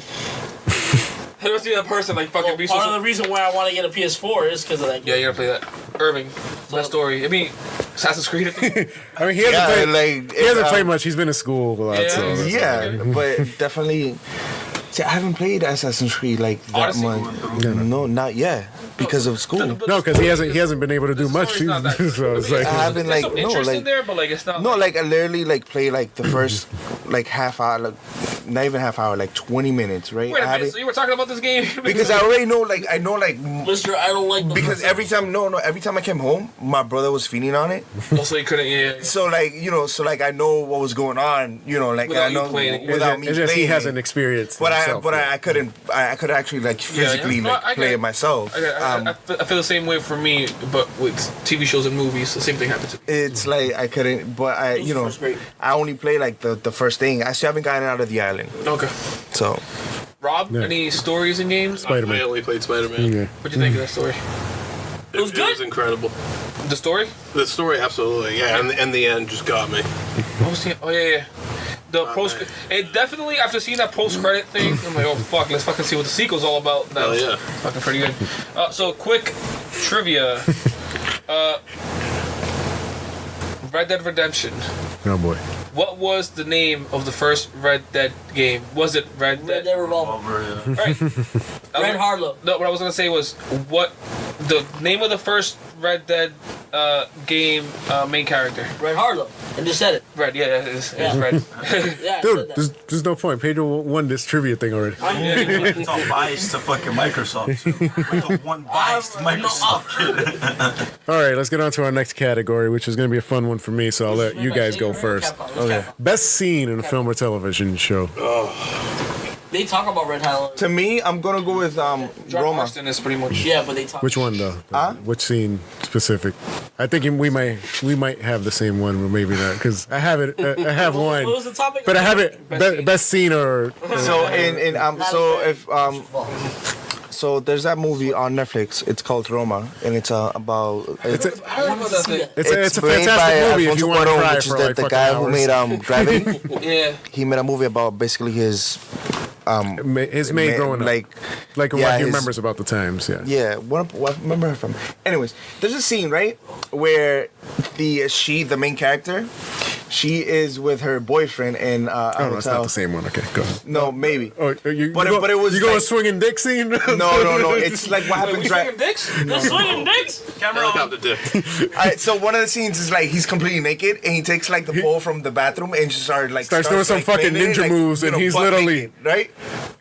I never seen that person like fucking be Part of so. the reason why I want to get a PS4 is because of that. Yeah, you gotta play that. Irving, that story. I mean, Assassin's Creed. I think. I mean, he hasn't played. He hasn't um, played much. He's been in school a lot. Yeah. So that's- Yeah, but definitely. See, I haven't played Assassin's Creed like that Odyssey? much. No, not yet because of school. No, because he hasn't been able to do The much. story's not that- So it's like, I haven't There's like some no interest in like there, but like it's not. no like I literally like play like the first like half hour, like not even half hour, like 20 minutes, right? Wait a I minute. haven't- So you were talking about this game because I already know like Mister, I don't like the because every time I came home, my brother was feeding on it. Also, you couldn't. Yeah. So like I know what was going on, like Without I you know playing it. without me it's just he playing hasn't it. experienced. But himself yet. I could actually like physically yeah. No, like I play get it myself. I feel the same way for me, but with TV shows and movies, the same thing happened to me. It's like I couldn't, but first grade. I only play like the first thing. I still haven't gotten out of the island, Okay. so Rob, Yeah. any stories in games? Spider-Man. I only played Spider-Man. Yeah. What'd you think of that story? It was It good. was incredible. The story? The story, absolutely, yeah, and the end just got me. What was the? Oh yeah. The post. It definitely after seeing that post credit thing, I'm like, oh fuck, let's fucking see what the sequel's all about. That Hell was yeah. fucking pretty good. So quick trivia. Red Dead Redemption. Oh boy. What was the name of the first Red Dead game? Was it Red Red Dead? Dead Revolver. Right. Red Harlow. No, what I was gonna say was what the name of the first Red Dead game main character. Red Harlow. I just said it. Red, yeah, it's Yeah. Red. Yeah, I Dude, said that. there's no point. Pedro won this trivia thing already. It's all biased to fucking Microsoft. We're the one biased to Microsoft kid. All right, let's get on to our next category, which is going to be a fun one for me. So I'll let you guys go first. Okay. Best scene in a film or television show. They talk about Red Harlow. to me, I'm gonna go with John Roma. Marston is pretty much. Yeah, but they talk. Which one though? Huh? Which scene specific? I think we might have the same one, but maybe not because I have it. I have What one, was the topic? but I have it best scene or So so there's that movie on Netflix. It's called Roma, and it's about it's a I don't know about that thing. it's a made fantastic by movie if you Alfonso want to Cuarón, cry which is for the like fucking guy who hours. made Gravity. Yeah. He made a movie about basically his His maid growing up, like what yeah, he his- remembers about the times. Yeah. yeah, what I remember her from. Anyways, there's a scene right where the main character, she is with her boyfriend in a Oh no, it's not hotel. the same one. Okay, go. No, maybe. Oh, But it was you go a like- swinging dick scene? No. It's like what Wait, happens we right. swinging dicks? The swinging dicks. Helicopter dick. Alright, so one of the scenes is like he's completely naked and he takes like the pole from the bathroom and just starts doing some fucking banging it, ninja moves, and he's butt literally- naked, right.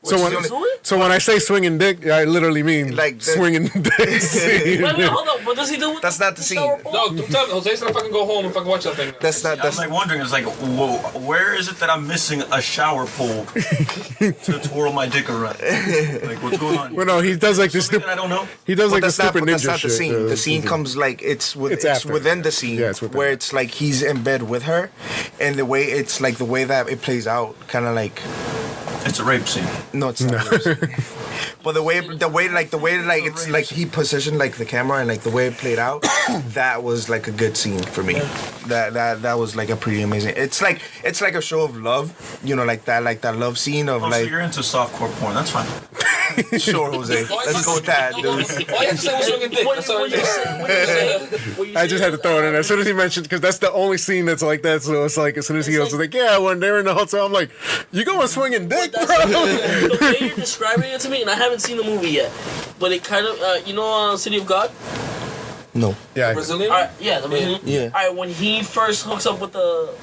So Which when, is the only- so when I say swinging dick, I literally mean Like the- swinging dick scene. Wait, hold on. What does he do with That's not the scene. shower pole? No, don't tell me. Jose's gonna fucking go home and fucking watch that thing. that's not I'm that's like wondering, it's like, whoa, where is it that I'm missing a shower pole to twirl my dick around? Like, what's going on? Well, no, he does like this Something stupid. that I don't know. He does like the that's not, stupid but that's ninja not the shit. scene. The scene comes like it's It's after. within the scene. Yeah, it's within. where it's like he's in bed with her, and the way it's like the way that it plays out, kind of like It's a rape scene. No, it's not. But the way it's like he positioned like the camera and like the way it played out, that was like a good scene for me. That was like a pretty amazing. It's like a show of love, you know, like that love scene of Oh, like. so you're into softcore porn? That's fine. Sure, Jose. Let's go with that, dude. All you have to say was swinging dick. That's all you I just had to throw it in there as soon as he mentioned because that's the only scene that's like that. So it's like as soon as he goes like, yeah, when they're in the hotel, I'm like, you going swinging dick, bro? The way you're describing it to me, and I haven't seen the movie yet, but it kind of, City of God? No. Yeah, Brazilian? All right, yeah, the Brazilian. Yeah. All right, when he first hooks up with the,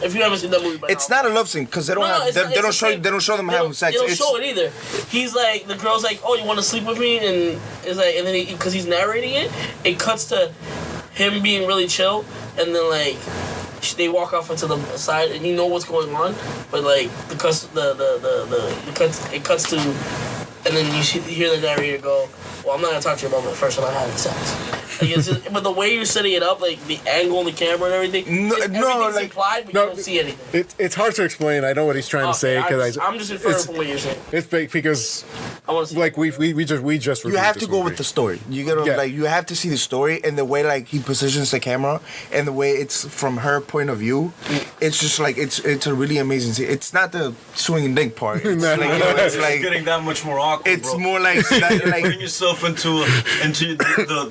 if you haven't seen that movie, by It's now. not a love scene because they don't have it's they, not- they don't it's show the same- they don't show them they having don't- sex. They don't It's show it either. He's like, the girl's like, oh, you want to sleep with me? And it's like, and then because he's narrating it, it cuts to him being really chill, and then like they walk off into the side, and you know what's going on, but like it cuts to, and then you hear the narrator go, well, I'm not gonna talk to you about my first time I having sex. Like, it's just, but the way you're setting it up, like the angle on the camera and everything, everything's like- implied, but no, you don't see anything. it's hard to explain. I know what he's trying to say because I'm just inferring from what you're saying. it's fake because I want to see. like we just you reviewed have this to go movie. with the story. You gotta Yeah. like you have to see the story and the way like he positions the camera and the way it's from her point of view. It's just like it's a really amazing scene. It's not the swinging dick part. It's like, it's It's like getting that much more awkward. it's bro. more like like Putting yourself into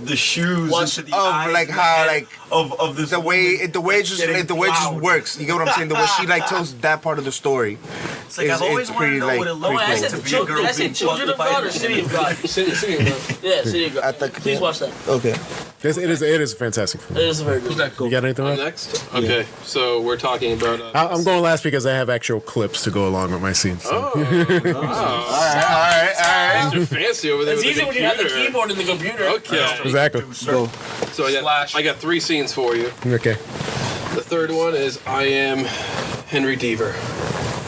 the shoes, Watch- into the of, eyes, like, the how, head like, of this the way woman it just getting like, the way it just plowed. works. You get what I'm saying? The way she like tells that part of the story. It's like is- I've always it's wanted to pretty, know like, what it pretty looked I like said to the be a children. girl I said being Children of fucked by God a or City of God. City of God. Yeah, City of God. I think- Please watch that. Okay. It is a fantastic film. It is very good. You got anything I'm else? next. Okay, so we're talking about. I'm going last because I have actual clips to go along with my scenes. So. Oh, wow. All right. You're fancy over there. It's with easy the when you have the computer. keyboard in the computer. Okay. Exactly. Go. So I got 3 scenes for you. Okay. The third one is I am Henry Deaver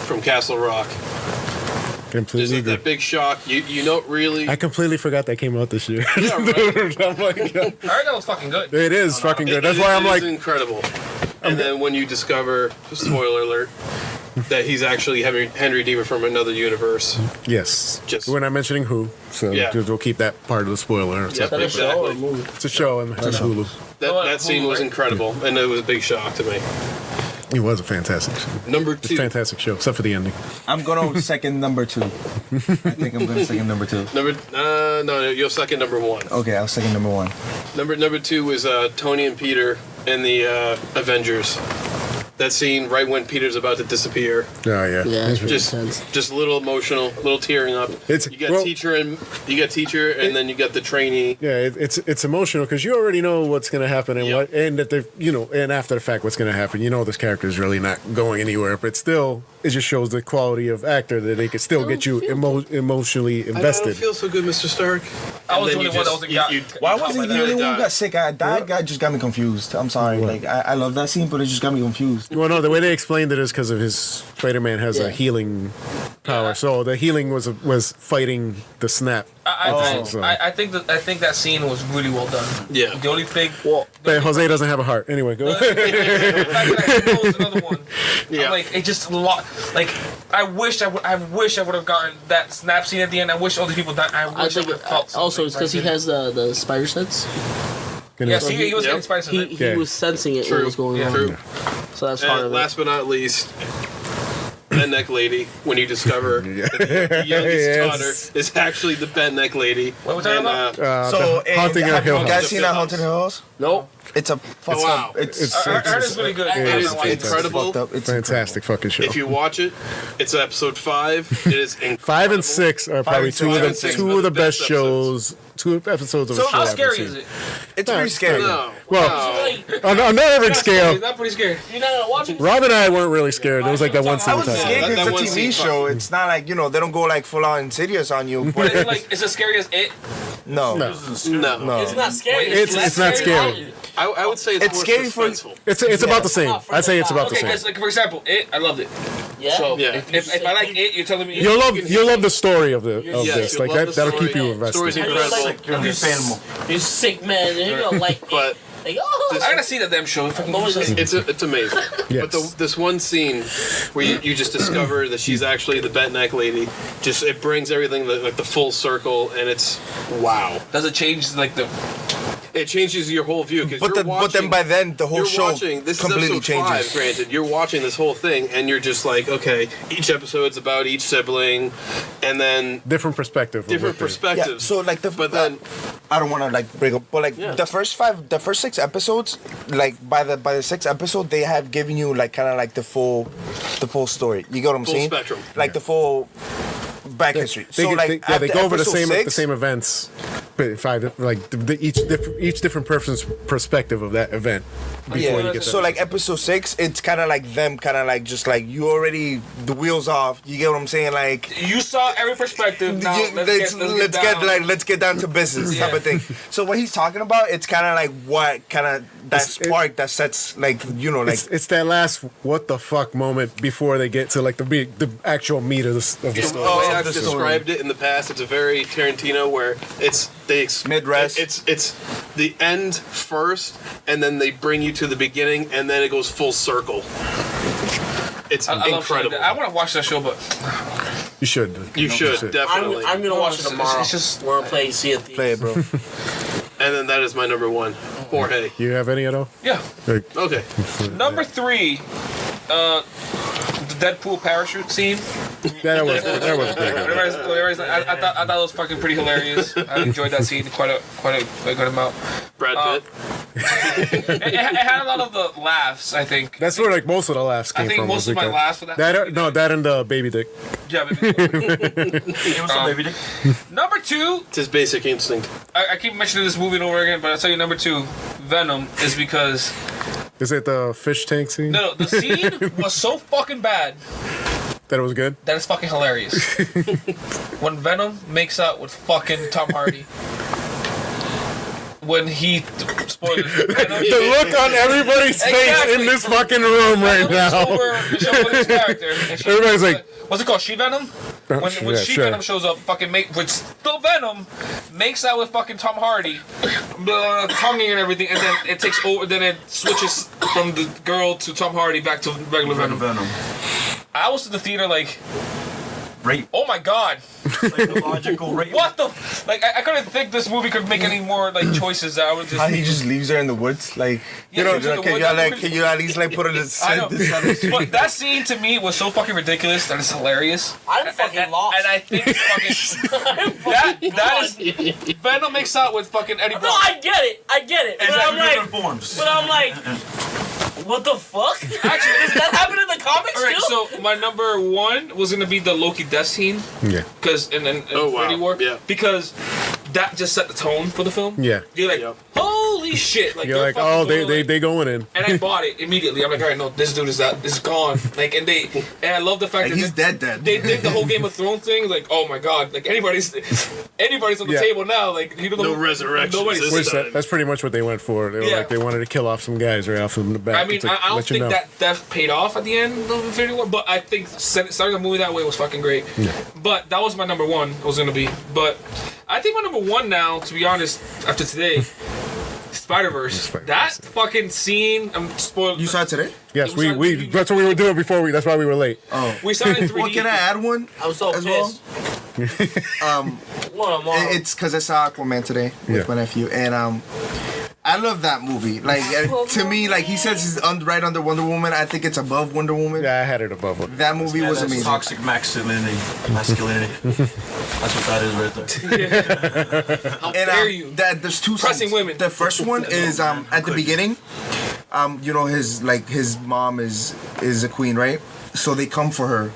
from Castle Rock. This Completely is that agree. big shock. You don't really. I completely forgot that came out this year. Yeah, right. I'm like, I heard that was fucking good. it is fucking good. That's why I'm It is like, incredible. And then when you discover, spoiler alert, that he's actually Henry Deaver from another universe. yes. Just- We're not mentioning who, so Yeah. we'll keep that part of the spoiler. Yep, That a show or a exactly. movie? It's a show on Hulu. That scene was incredible, and it was a big shock to me. It was a fantastic show. Number It's a 2. fantastic show, except for the ending. I'm gonna second number 2. I think I'm gonna second number 2. No, you're second number 1. Okay, I'll second number 1. Number 2 is Tony and Peter in the Avengers. That scene right when Peter's about to disappear. Oh yeah. Yeah, it's really Just intense. just a little emotional, a little tearing up. It's- you got well- teacher and then you got the trainee. Yeah, it's emotional because you already know what's gonna happen and Yep. what and that they and after the fact what's gonna happen. You know this character is really not going anywhere, but still it just shows the quality of actor that they can still get you emotionally I don't invested. feel so good, Mr. Stark. I was the And only then one that was Why wasn't he the only one who died. got sick? That guy just got me confused. I'm sorry. Like I love that scene, but it just got me confused. Well, no, the way they explained it is because of his Spider-Man has Yeah. a healing power, so the healing was fighting the snap. I think that scene was really well done. Yeah. The only thing. Well, But Jose doesn't have a heart. Anyway, go. The fact that I chose another one. Yeah. I'm like it just like I wish I would have gotten that snap scene at the end. I wish all these people died. I I wish I think would have felt. also it's because he has the spider sense. Yes, he was Yep. getting spicy. He Yeah. was sensing it True. what was going Yeah. on. True. So that's part And of it. last but not least, Bent Neck Lady. When you discover that the youngest Yes. daughter is actually the Bent Neck Lady. What was that And, about? So Haunting have of Hill you guys House. seen that Haunted Hill House? Nope. It's a wow. It's I heard it's really good. It It is is fantastic. incredible. fucked up. It's Fantastic fucking show. If you watch it, it's episode 5. It is incredible. 5 and 6 are probably and two six of are the six two are of the the best best shows. 2 episodes of So a show. How I've scary seen. is it? It's pretty scary. No. Well, No. on an average scale, It's not pretty scary. You're not gonna watch it? Rob and I weren't really scared. There was like that one scene I we was talked scared about. that because one it's a scene TV show. It's not like they don't go like full on insidious on you. But But it's like it's as scary as it. no, No. It's not scary. It's not scary. I would say it's, It's more scary for- suspenseful. It's about the same. I'd say it's about the Okay, same. because like for example, it I loved it. Yeah. So Yeah. if I like it, you're telling me You'll love the story of Yes, this. you'll Like love the that'll story. keep you Story's invested. incredible. Like, you sick man. You're gonna like it. But Like, oh, I gotta see that damn show. If I can What was use this? it. It's amazing. Yes. But this one scene where you just discover that she's actually the bent neck lady, just it brings everything like the full circle, and it's wow. Does it change like the? It changes your whole view because But then by then the whole you're show watching. This completely is episode changes. 5, granted, you're watching this whole thing, and you're just like, okay, each episode's about each sibling, and then Different perspective. of different what they- perspectives. Yeah, so like but then I don't want to like break up, but like Yeah. the first 6 episodes, like by the 6th episode, they have given you like kind of like the full story. You get what I'm Full saying? spectrum. Like the full back history. They, So get- like they, yeah, they after go over the episode same 6, events, but each different person's perspective of that event before you get so that. like episode 6, it's kind of like them, kind of like just like you already the wheels off. You get what I'm saying? Like You saw every perspective. Now let's get down to business type Yeah. of thing. So what he's talking about, it's kind of like what kind of that spark that sets like like it's that last what the fuck moment before they get to like the actual meat of the story. the way Oh, I've the story. described it in the past, it's a very Tarantino where Mid-rest. It's the end first, and then they bring you to the beginning, and then it goes full circle. It's I love shit like incredible. that. I want to watch that show, but You should. You should definitely. I'm gonna watch it It's tomorrow. it's just- We're gonna play Sea of Thieves. play it, bro. And then that is my number 1, Jorge. You have any at all? yeah. Like, Okay. Number 3, the Deadpool parachute scene. that was pretty good. Everybody's like, I thought it was fucking pretty hilarious. I enjoyed that scene quite a good amount. Brad Pitt. It had a lot of the laughs. I think. That's where like most of the laughs came I think from. most was of my because- laughs for that. That and the baby dick. Yeah, baby. Number 2, It's his basic instinct. I keep mentioning this movie over again, but I'll tell you number 2, Venom, is because Is it the fish tank scene? no, the scene was so fucking bad That it was good. that it's fucking hilarious. When Venom makes out with fucking Tom Hardy. When he spoilers. The look on everybody's face Exactly. in this fucking room right now. Over his character. And she- Everybody's like, what's it called? She Venom? When yeah, She sure. Venom shows up, fucking which still Venom makes out with fucking Tom Hardy, tonguing and everything, and then it takes over. Then it switches from the girl to Tom Hardy back to regular Venom. I was in the theater like, Rape. oh my god, Psychological rape. what the? Like I couldn't think this movie could make any more like choices. I would just. How he just leaves her in the woods, like Yeah, leaves her in the can woods. you at least like put her to I know. this But that scene to me was so fucking ridiculous that it's hilarious. I'm fucking lost. And I think it's fucking that is Venom makes out with fucking Eddie No, Brock. I get it. But I'm like, forms. what the fuck? Actually, Does that happen in the comics all right. too? So my number 1 was gonna be the Loki death scene yeah, because in Oh, wow. Infinity War, Yeah. because that just set the tone for the film. yeah. You're like, Yep. holy shit! Like You're like, fucking oh, going, like- they going in. And I bought it immediately. I'm like, all right, no, this dude is gone. Like, and I love the fact Like that he's dead. they did the whole Game of Thrones thing. Like, oh my god, like anybody's on the Yeah. table now. Like, you don't know, No resurrections nobody's this Which time. that's pretty much what they went for. They were Yeah. like they wanted to kill off some guys right off in the back. I mean, It's like, I don't let you think know. that death paid off at the end of Infinity War, but I think starting the movie that way was fucking great. But that was my number 1. It was gonna be, but I think my number 1 now, to be honest, after today, Spider-Verse. That fucking scene. I'm spoiled. You saw it today? Yes, It was we like- that's what we were doing before that's why we were late. Oh. We saw it in 3D. Well, can I add one? I'm so as well? pissed. One more. It's because I saw Aquaman today with Yeah. my nephew, and I love that movie. Like to me, like he says, he's right under Wonder Woman. I think it's above Wonder Woman. Yeah, I had it above one. That movie was amazing. Toxic masculinity. That's what that is right there. How And dare you? there's 2 Pressing scenes. women. The first one is at the beginning. His mom is a queen, right? So they come for her.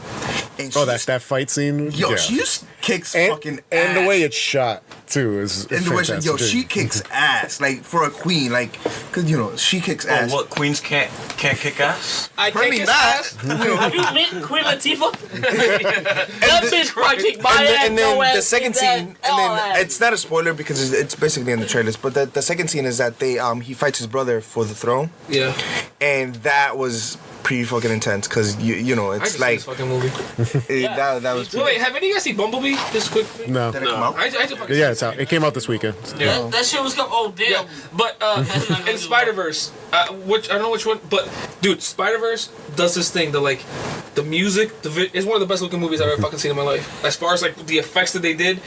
And Oh, she that's that fight scene. Yo, yeah. she just kicks and, fucking and the ass. way it's shot too is And the way she, fantastic, too. she kicks ass, like for a queen, like, cause she kicks Oh, ass. what? Queens can't kick ass? I Apparently kick his not. ass. Have you met Queen Latifah? That bitch probably kicked my ass. And then your ass, the second his scene, ass, all and then that. it's not a spoiler because it's basically in the trailers. But the second scene is that he fights his brother for the throne, Yeah. and that was pretty fucking intense because you know I it's just like this fucking movie. that was. Wait, have any of you guys seen Bumblebee? Just quickly. No. Did it come out? I just fucking Yeah, it's out. It came out this weekend. Yeah. That shit was come. Oh damn. Yeah, but in Spider Verse, which I don't know which one, but dude, Spider Verse does this thing. The music, it's one of the best looking movies I've ever fucking seen in my life. As far as like the effects that they did,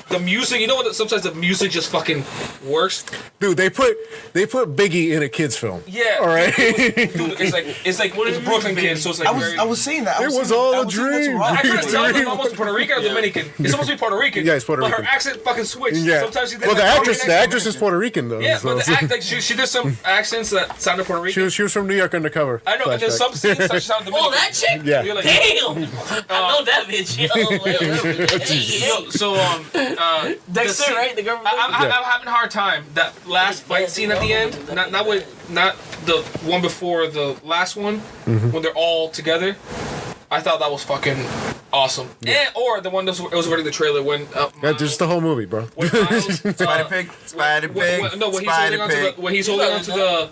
the music, you know what? Sometimes the music just fucking works. Dude, they put Biggie in a kids film. Yeah. All right. Dude, it's like it's Brooklyn kids, so it's like I was saying that. It was all a dream. I couldn't It's tell if dream. it's almost Puerto Rican or Dominican. It's supposed to be Puerto Rican. Yeah, it's Puerto But Rican. her accent fucking switched. Yeah. Sometimes she did Well, the like actress Dominican. is Puerto Rican though. Yeah, so- but like she did some accents that sounded Puerto Rican. she was from New York Undercover. I know, and there's Flashback. some scenes that sound Dominican. Oh, that chick. Yeah. You're like, Damn. I know that bitch. Yo. So Dexter, right? The girl. I'm having a hard time. That last fight scene at the end, not the one before the last one, when they're all together. I thought that was fucking awesome. Yeah. Or the one that was already the trailer when Yeah, just the whole movie, bro. when Miles, Spider Pig, Spider Pig, when he's holding onto the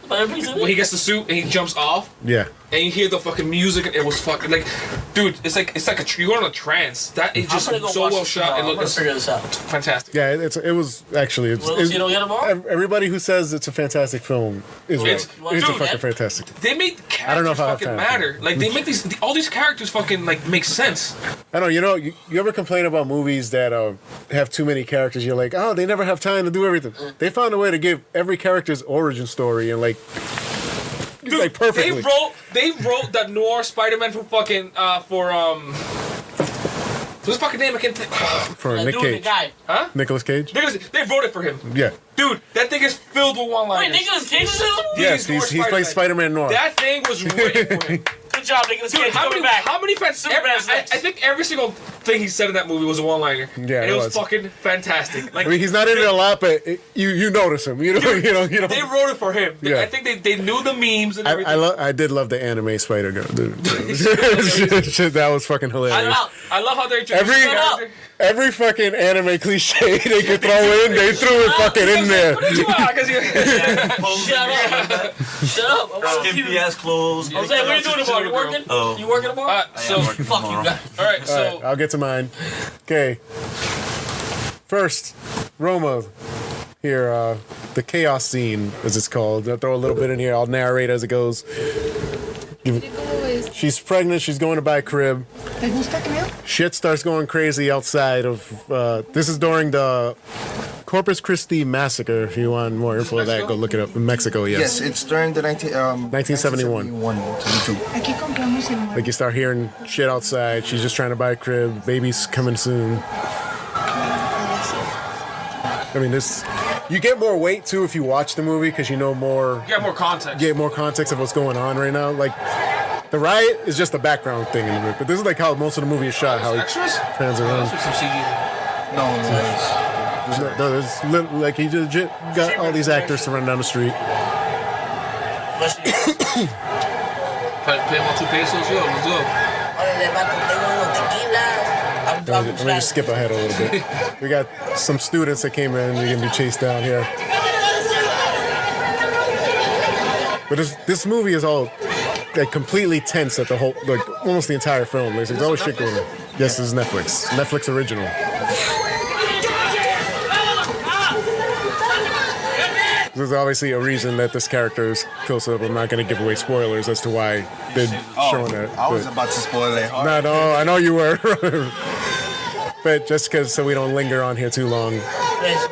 when he gets the suit and he jumps off Yeah. and you hear the fucking music and it was fucking like, dude, it's like you're going on a trance. That is just so well shot and I'm gonna looks figure this out. fantastic. Yeah, it was actually You don't get them all? everybody who says it's a fantastic film is right. It's- It's a dude, fucking fantastic. They make I don't know characters if I have fucking time. matter. Like they make all these characters fucking like make sense. I don't know, you ever complain about movies that have too many characters? You're like, oh, they never have time to do everything. They found a way to give every character's origin story and like perfectly. They wrote that noir Spider-Man for fucking what's his fucking name? I can't think. For That Nick dude, the Cage. guy. Nicolas Cage? They wrote it for him. Yeah. Dude, that thing is filled with one-liners. Wait, Nicolas Cage is in it? Yes, he plays Spider-Man Noir. That thing was written for him. Good job, Nicolas Dude, Cage. how Coming many, back. how many fans? Superman's I next. think every single thing he said in that movie was a one-liner. Yeah, and it it was was. fucking fantastic. Like I mean, he's not in it a lot, but you notice him. You know. they wrote it for him. Yeah. I think they knew the memes and everything. I did love the anime Spider Girl. That was fucking hilarious. I love how they introduced the character. Every fucking anime cliche they could throw in, they threw it fucking in there. What did you want? 'Cause you- Shut up. Shut up. I want to Skimpy ass clothes. I was like, what are you doing tomorrow? You working? Oh. You working tomorrow? so Fuck you guys. all right, so All right, I'll get to mine. Okay. First, Roma. Here, the chaos scene, as it's called. I'll throw a little bit in here. I'll narrate as it goes. She's pregnant. She's going to buy a crib. Shit starts going crazy outside of. This is during the Corpus Christi massacre. If you want more info of that, go look it up. In Mexico, yes. Yes, it's during the 1971. 72. Like you start hearing shit outside. She's just trying to buy a crib. Baby's coming soon. I mean, this. You get more weight too if you watch the movie because you know more. you got more context. Get more context of what's going on right now. Like the riot is just a background thing in the movie, but this is like how most of the movie is shot. How he Extras? fans around. Some CG. No, No, there's like he just got all these actors to run down the street. Pay him on 2 pesos. Yo, let's go. I'm gonna just skip ahead a little bit. We got some students that came in. They're gonna be chased down here. But this movie is all like completely tense at the whole, like almost the entire film. There's always shit going on. Yes, this is Netflix original. There's obviously a reason that this character is close up. I'm not going to give away spoilers as to why they're showing that. I was but- about to spoil it. No, I know you were. But just because so we don't linger on here too long,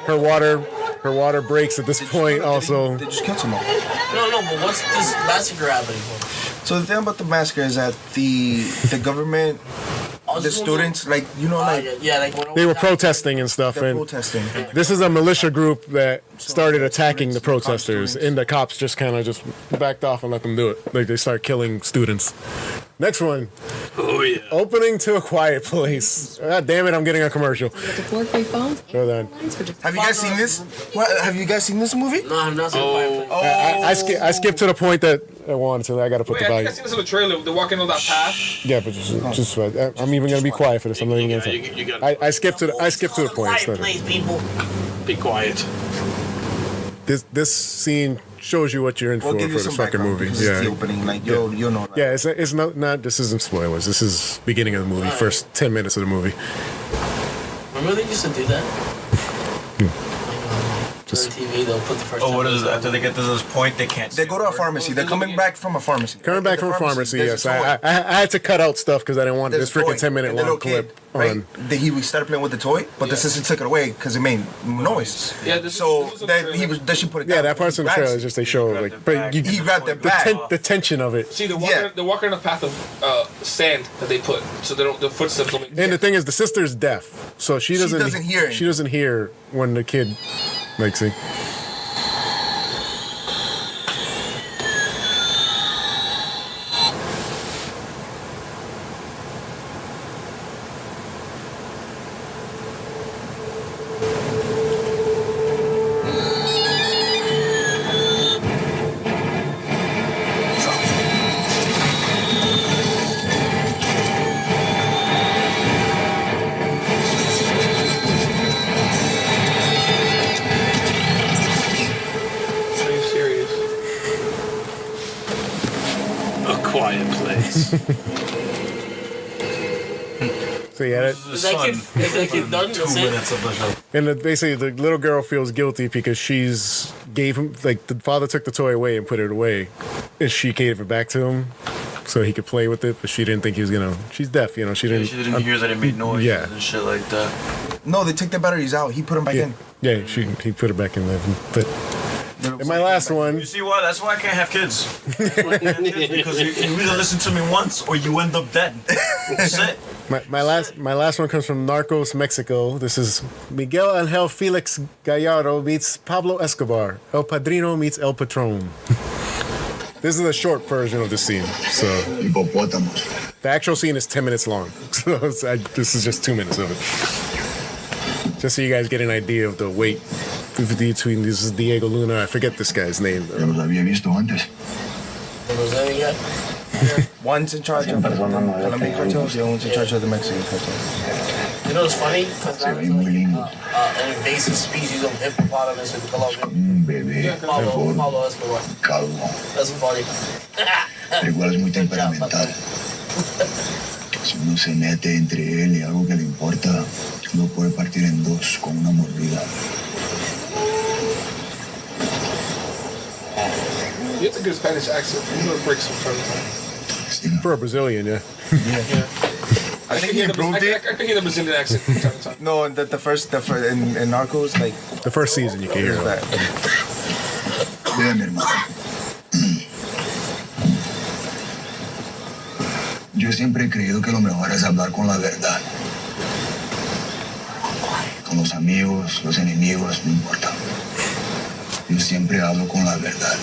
her water breaks at this point. Also, They just killed someone. No, but what's this massacre happening for? So the thing about the massacre is that the government, the students, like like they were protesting and stuff, they're and protesting. this is a militia group that started attacking the protesters, and the cops just kind of just backed off and let them do it. Like they start killing students. Next one. Oh yeah. Opening to A Quiet Place. God damn it, I'm getting a commercial. Throw that. Have you guys seen this? What? Have you guys seen this movie? No, I'm not saying I skipped to the point that I wanted to. I got to put Wait, the I think volume. I seen this in the trailer. They're walking on that path. Yeah, but just I'm even gonna be quiet for this. I'm not even You gonna. gotta I skipped to the point. Quiet instead. place, people. be quiet. This scene shows you what you're in We'll for give you this some fucking background movie. because it's the opening. Like you'll know. Like, Yeah, it's not. This isn't spoilers. This is beginning of the movie. First 10 minutes of the movie. Remember they used to do that? Just TV, they'll put the first. Oh, what is it? After they get to this point, they can't. They go to a pharmacy. They're coming back from a pharmacy. Coming back At the from a pharmacy, there's yes. a toy. I had to cut out stuff because I didn't want There's this a toy, freaking 10-minute and the long little kid, clip right? on. He started playing with the toy, but the sister took it away because it made noise. Yeah, this So was in the then trailer. then she put it Yeah, down. that part's in the trailer. It's just they show grabbed like, it but back. you, He grabbed it back. the tension of it. See, they're Yeah. walking in a path of sand that they put, so they don't. The footsteps don't make. And the thing is, the sister's deaf, so she doesn't hear it. She doesn't hear when the kid makes it. Are you serious? A Quiet Place. So yeah, Is that kid done? That's it? and basically the little girl feels guilty because she's gave him like the father took the toy away and put it away, and she gave it back to him so he could play with it, but she didn't think he was gonna. She's deaf, you know. She didn't. She didn't hear that it made noise Yeah. and shit like that. No, they took the batteries out. He put them back Yeah, in. yeah. He put it back in there. But in my last one, You see why? That's why I can't have kids. Because you either listen to me once or you end up dead. That's it. my last one comes from Narcos Mexico. This is Miguel Angel Felix Gallardo meets Pablo Escobar. El Padrino meets El Patron. This is a short version of the scene. So Hipopótamos. the actual scene is 10 minutes long. So this is just 2 minutes of it. Just so you guys get an idea of the weight between this is Diego Luna. I forget this guy's name. Ya los había visto antes. Was that yet? One's in charge of the Colombian cartels, the other one's in charge of the Mexican cartels. You know what's funny? Because Se that ve was muy like lindo. an invasive species of hippopotamus in Colombia. Un bebé, Pablo mejor, Escobar. calvo. That's funny. Pero igual es muy Good job, temperamental. Si uno se mete entre él y algo que le importa, lo puede partir en dos con una mordida. You have a good Spanish accent. You know, it breaks from time to time. Sí, For a Brazilian, yeah. I think he improved it. I can hear the Brazilian accent from time to time. No, the first in Narcos, like, The first season you can hear is it. that. Vea, mi hermano. Yo siempre he creído que lo mejor es hablar con la verdad. Con los amigos, los enemigos, no importa. Yo siempre hablo con la verdad.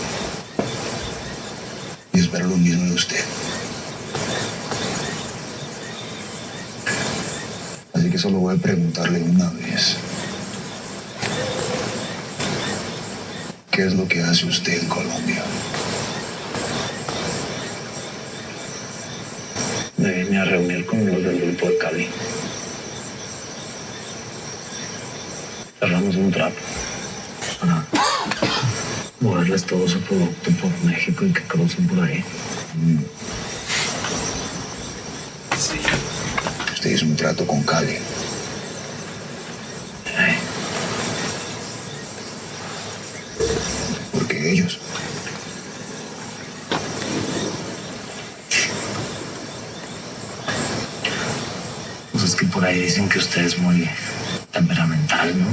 Y espero lo mismo de usted. Así que solo voy a preguntarle una vez. ¿Qué es lo que hace usted en Colombia? Me vine a reunir con los del grupo de Cali. Cerramos un trato para moverles todo su producto por México y que crucen por ahí. Usted hizo un trato con Cali. Porque ellos. Pues es que por ahí dicen que usted es muy temperamental, ¿no?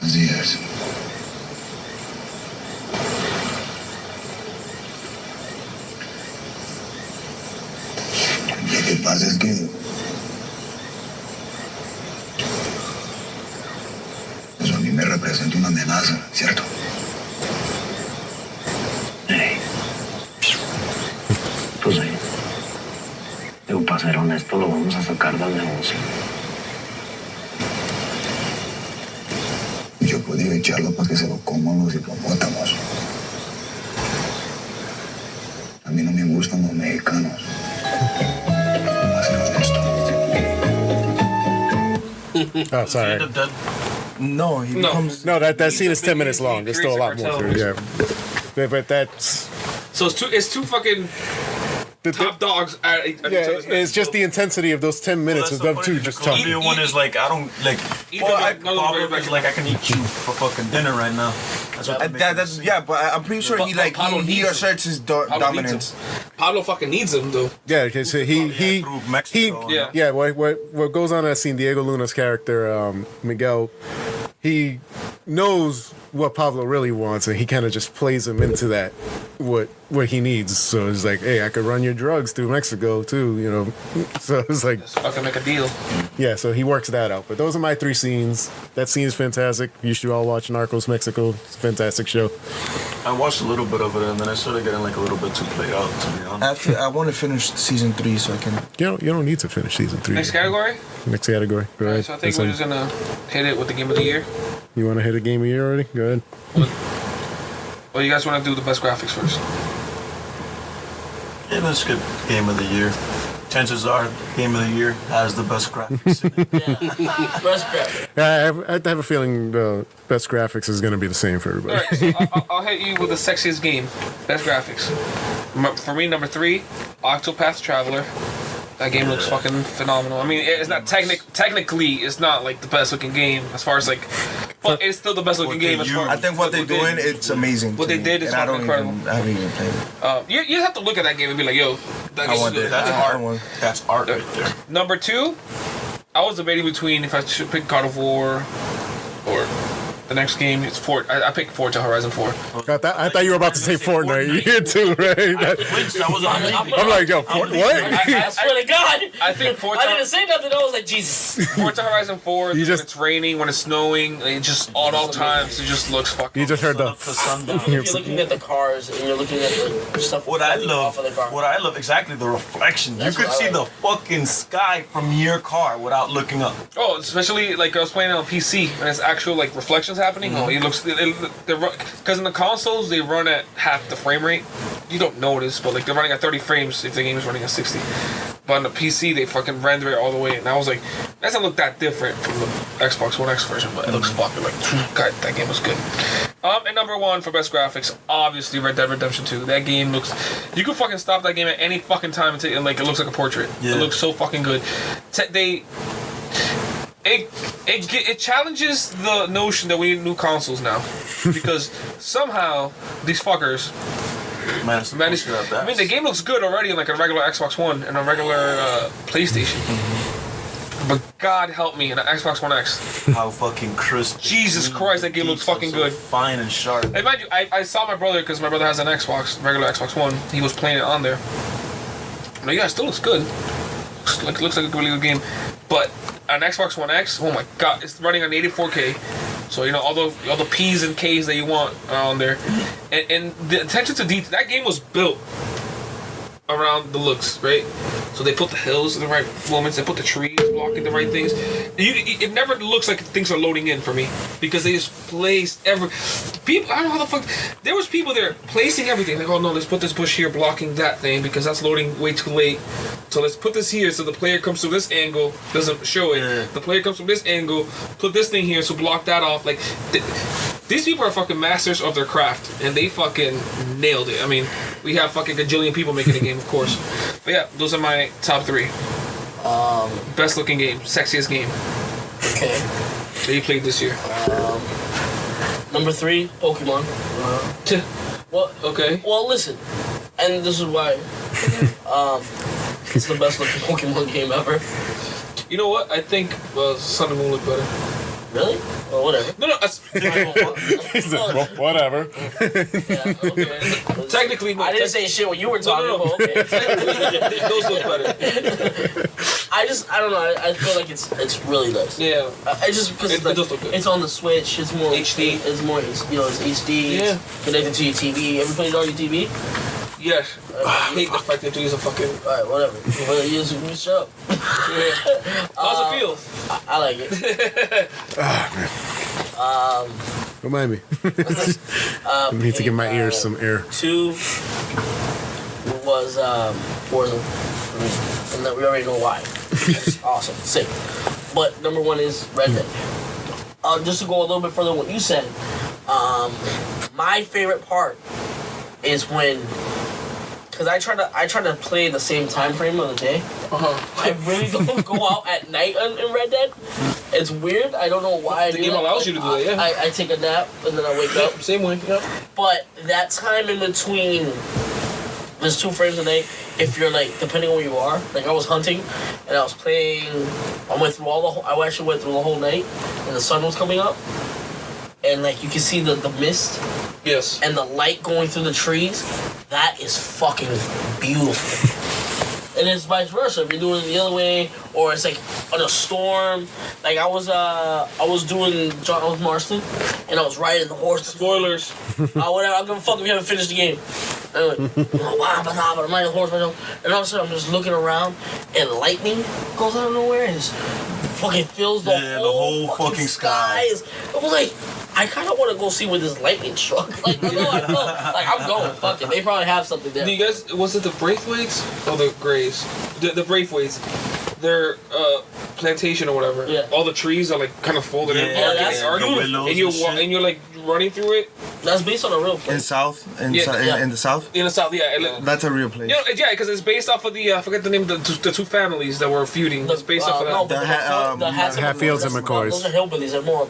Así es. Lo que pasa es que eso a mí me representa una amenaza, ¿cierto? Pues sí. Digo, para ser honesto, lo vamos a sacar del negocio. Yo podía echarlo para que se lo coman los hipopótamos. A mí no me gustan los mexicanos. Para ser honesto. Oh, sorry. End up dead. No, he No. becomes. No, that He's scene a is big- 10 minutes he long. There's still a lot creates more a to it. Yeah. But that's. So it's two fucking top dogs at each Yeah, other's necks. it's just the intensity of those 10 minutes That's of them the two funny- just the talking. Colombian one is like I don't like. Either Well, way, none of them Pablo are is like I can eat you for fucking dinner right now. That's what That's yeah, but I'm pretty sure he But like Pablo he needs him. asserts his Pablo dominance. needs him. Pablo fucking needs him though. Yeah, because he through Mexico. Yeah. yeah. What goes on in that scene? Diego Luna's character, Miguel, he knows what Pablo really wants, and he kind of just plays him into that what he needs. So it's like, hey, I could run your drugs through Mexico too, you know. So it's like, Let's fucking make a deal. yeah. So he works that out. But those are my 3 scenes. That scene is fantastic. You should all watch Narcos Mexico. It's a fantastic show. I watched a little bit of it and then I started getting like a little bit too played out. To be honest. After I want to finish season 3 so I can. You don't need to finish season 3. Next category. Next category. Go ahead. So I think we're just gonna hit it with the game of the year. You want to hit a game of the year already? Go ahead. Well, you guys want to do the best graphics first? Yeah, let's skip game of the year. Chances are, game of the year has the best graphics. In it. Yeah. Best graphic. I have a feeling the best graphics is going to be the same for everybody. All right, so I'll hit you with the sexiest game, best graphics. For me, number 3, Octopath Traveler. That game looks fucking phenomenal. I mean, it's not technically, it's not like the best looking game as far as like, but it's still the best looking What game they as far. use. I think what they're they doing, did. it's amazing. What to they me, did is and I fucking don't incredible. I haven't even played it. You have to look at that game and be like, yo, that I game want is it. good. That's I art. want- That's art right there. Number 2, I was debating between if I should pick God of War or the next game. It's I picked Forza Horizon 4. I thought you were about to say Fortnite. You too, right? Which that was on I'm like, yo, what? I swear to God. I think Forza. I didn't say nothing. I was like, Jesus. Forza Horizon 4, You when just- it's raining, when it's snowing, it just at all times, it just looks fucking. You just heard the. the sundown. If you're looking at the cars and you're looking at the stuff What I falling love, off of the car. exactly the reflection. That's You could what I see the like. fucking sky from your car without looking up. Oh, especially like I was playing on PC and it's actual like reflections happening. Oh, it looks because in the consoles they run at half the frame rate. You don't notice, but like they're running at 30 frames if the game is running at 60. But on the PC they fucking render it all the way, and I was like, that doesn't look that different from the Xbox One X version, but it looks fucking like, God, that game was good. And number 1 for best graphics, obviously Red Dead Redemption 2. That game looks, you can fucking stop that game at any fucking time and like it looks like a portrait. Yeah. It looks so fucking good. It challenges the notion that we need new consoles now, because somehow these fuckers managed. I mean, the game looks good already on like a regular Xbox One and a regular PlayStation, but God help me in an Xbox One X. How fucking crisp. Jesus Christ, that game looks fucking So good. Fine and sharp. And mind you, I saw my brother because my brother has an Xbox, regular Xbox One. He was playing it on there. I'm like, yeah, it still looks good. Looks like a really good game, but an Xbox One X, oh my God, it's running on 84K. So you know all the P's and K's that you want are on there, and the attention to detail. That game was built around the looks, right? So they put the hills in the right moments. They put the trees blocking the right things. It never looks like things are loading in for me because they just placed people. I don't know how the fuck. There was people there placing everything. Like, oh no, let's put this bush here blocking that thing because that's loading way too late. So let's put this here so the player comes from this angle, doesn't show it. Yeah. The player comes from this angle, put this thing here, so block that off. Like, these people are fucking masters of their craft, and they fucking nailed it. I mean, we have fucking gajillion people making the game, of course. But yeah, those are my top 3. Best looking game, sexiest game Okay. that you played this year. Number 3, Pokemon. Well, Okay. well, listen, and this is why. It's the best looking Pokemon game ever. You know what? I think Sun and Moon look better. Really? Well, whatever. No, Well, whatever. Yeah, okay. technically, no. I didn't say shit when you were talking no. about. Okay. Those look better. I don't know. I feel like it's really nice. Yeah. I just because It does look good. it's on the Switch. It's more HD. It's more. It's HD. Yeah. It's connected to your TV. Ever played it on your TV? Yes. I hate the fact that you use a fucking. All right, whatever. Well, you just shut up. How's it feel? I like it. Remind me. I need to give my ears some air. 2 was Forza for me, and then we already know why. It's awesome, sick. but number one is Red Dead. Just to go a little bit further on what you said, my favorite part is when, because I try to play the same time frame of the day. I really don't go out at night in Red Dead. It's weird. I don't know why. The game allows you to do that. Yeah. I take a nap and then I wake up. Same way. Yep. But that time in between, there's 2 frames a night. If you're like, depending on where you are, like I was hunting and I was playing. I actually went through the whole night, and the sun was coming up, and like you can see the mist. Yes. And the light going through the trees. That is fucking beautiful. And it's vice versa. If you're doing it the other way, or it's like on a storm. Like I was doing John Marston, and I was riding the horse. Spoilers. Whatever. I don't give a fuck if you haven't finished the game. Anyway, but I'm riding the horse right now, and all of a sudden I'm just looking around, and lightning goes out of nowhere and just fucking fills the whole fucking sky. I was like, I kind of want to go see where this lightning struck. Like, I felt like I'm going. Fuck it. They probably have something there. Do you guys? Was it the Braithwaites or the Grays? The Braithwaites. Their plantation or whatever. Yeah. All the trees are like kind of folded in, and you're like running through it. That's based on a real place. In South? In the South? In the South, yeah. That's a real place. You know, yeah, because it's based off of the I forget the name of the 2 families that were feuding. It's based off of that. No, the Hatfields and McCoys. Those are hillbillies. They're more.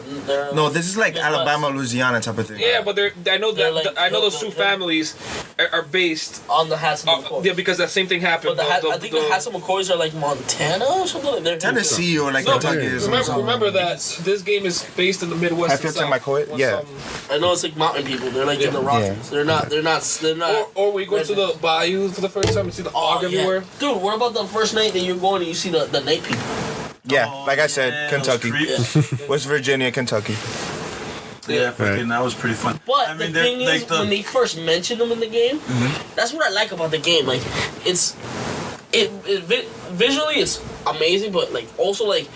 No, this is like Alabama, Louisiana type of thing. Yeah, but I know that like I know those 2 families are based on the Hats and McCoys. yeah, because that same thing happened. But I think the Hats and McCoys are like Montana or something. They're Tennessee or like Kentucky or something. Remember that this game is based in the Midwest. Hatfields and McCoy? Yeah. I know it's like mountain people. They're like in the Rockies. Yeah. They're not. Or we go to the bayou for the first time and see the fog everywhere. Dude, what about the first night that you're going and you see the night people? Yeah, like I said, Kentucky. West Virginia, Kentucky. Yeah, fucking, that was pretty fun. But the thing is, when they first mentioned them in the game, that's what I like about the game. Like, visually it's amazing, but like also like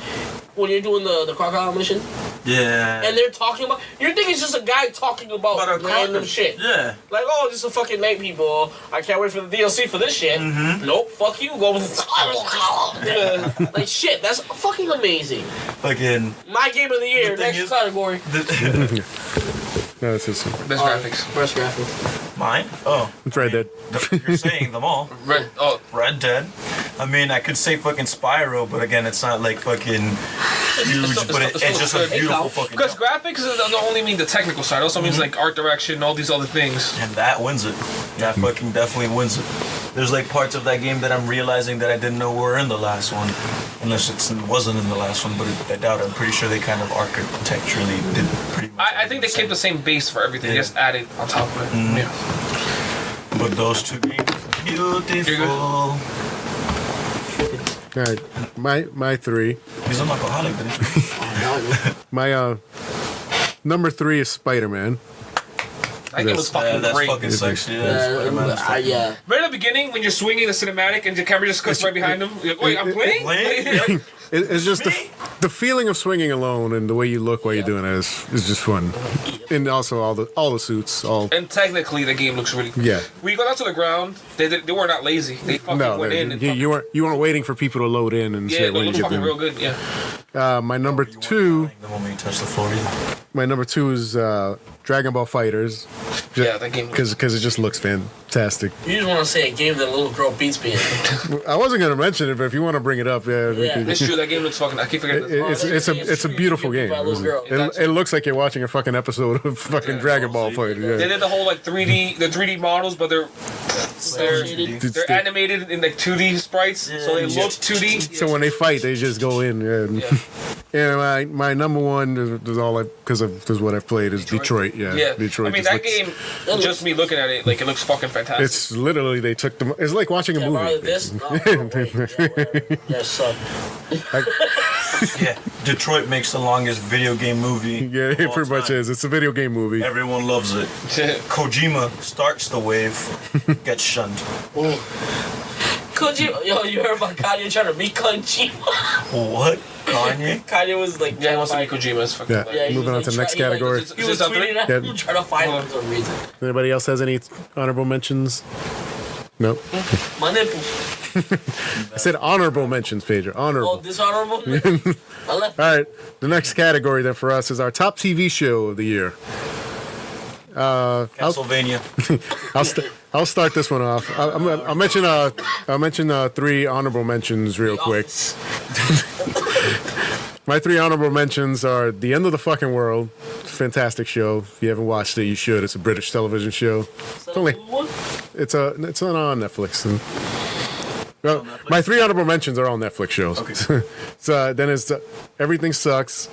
when you're doing the crocodile mission. Yeah. And they're talking about. You think it's just a guy talking about random shit. Yeah. Like, oh, just a fucking night people. I can't wait for the DLC for this shit. Nope, fuck you. Go. Like, shit, that's fucking amazing. Fucking. My game of the year, next category. No, it's just Best graphics. Best graphics. Mine? Oh. it's Red Dead. You're saying them all. Red Dead. I mean, I could say fucking Spyro, but again, it's not like fucking huge, but it's just a beautiful fucking Because jump. graphics don't only mean the technical side, it also means like art direction, all these other things. And that wins it. That fucking definitely wins it. There's like parts of that game that I'm realizing that I didn't know were in the last one. Unless it wasn't in the last one, but I doubt it. I'm pretty sure they kind of architecturally did pretty much. I think they kept the same base for everything, just added on top of it. Yeah. But those 2 games, beautiful. All right, my 3. He's an alcoholic, didn't you? My number 3 is Spider-Man. I think it was fucking that's great. fucking sexy. Yeah, Yeah. Right at the beginning, when you're swinging the cinematic and the camera just cuts right behind him, you're like, wait, I'm playing? It's just the feeling of swinging alone and the way you look while you're doing it is just fun. And also all the suits, all. And technically, the game looks really cool. Yeah. When you go down to the ground, they were not lazy. They fucking went in. And you weren't waiting for people to load in and yeah, shit it when you looks get fucking them. real good. Yeah. My number 2. The moment you touch the floor, either. My number 2 is Dragon Ball Fighters. Yeah, that game. Because it just looks fantastic. You just want to say a game that a little girl beats me in. I wasn't gonna mention it, but if you want to bring it up, yeah. It's true. That game looks fucking. I keep forgetting. It's a beautiful game. It looks like you're watching a fucking episode of fucking Dragon Ball Fighters. They Yeah. did the whole like 3D models, but they're animated in like 2D sprites, so they look 2D. So when they fight, they just go in. Yeah. And my number 1 is all because of what I've played is Detroit. Yeah. Detroit. I mean, just that looks- game. Just me looking at it, like it looks fucking fantastic. It's literally they took them. It's like watching a movie. This? Yes, son. Yeah, Detroit makes the longest video game movie. Yeah, it pretty much is. It's a video game movie. Everyone loves it. Kojima starts the wave, gets shunned. Kojima, yo, you heard about Kanye trying to meet Kojima? What? Kanye? Kanye was like, Yeah, he wants to be Kojima. It's fucking. Yeah. Moving on to the next category. He was tweeting at him, trying to find him for some reason. Anybody else has any honorable mentions? No. My nipples. I said honorable mentions, Pedro. Honorable. Oh, dishonorable. I left. All right. The next category then for us is our top TV show of the year. Castlevania. I'll start this one off. I'll mention three honorable mentions real quick. My three honorable mentions are The End of the Fucking World. Fantastic show. If you haven't watched it, you should. It's a British television show. It's on Netflix. Well, my three honorable mentions are all Netflix shows. Okay. So then it's Everything Sucks.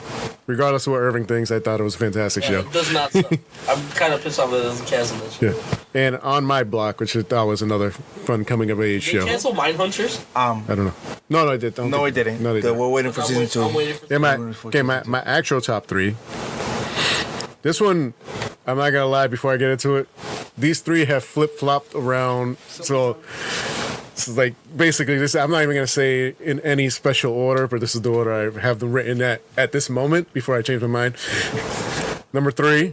Regardless of what Irving thinks, I thought it was a fantastic show. It does not suck. I'm kind of pissed off that it doesn't cancel this show. Yeah. And On My Block, which I thought was another fun coming of age show. Cancel Mindhunters? I don't know. No, I did. No, it didn't. No, they didn't. We're waiting for season 2. I'm waiting for Yeah, my actual top three. This one, I'm not gonna lie. Before I get into it, these three have flip flopped around. So it's like basically this. I'm not even gonna say in any special order, but this is the order I have them written at this moment before I change my mind. Number 3,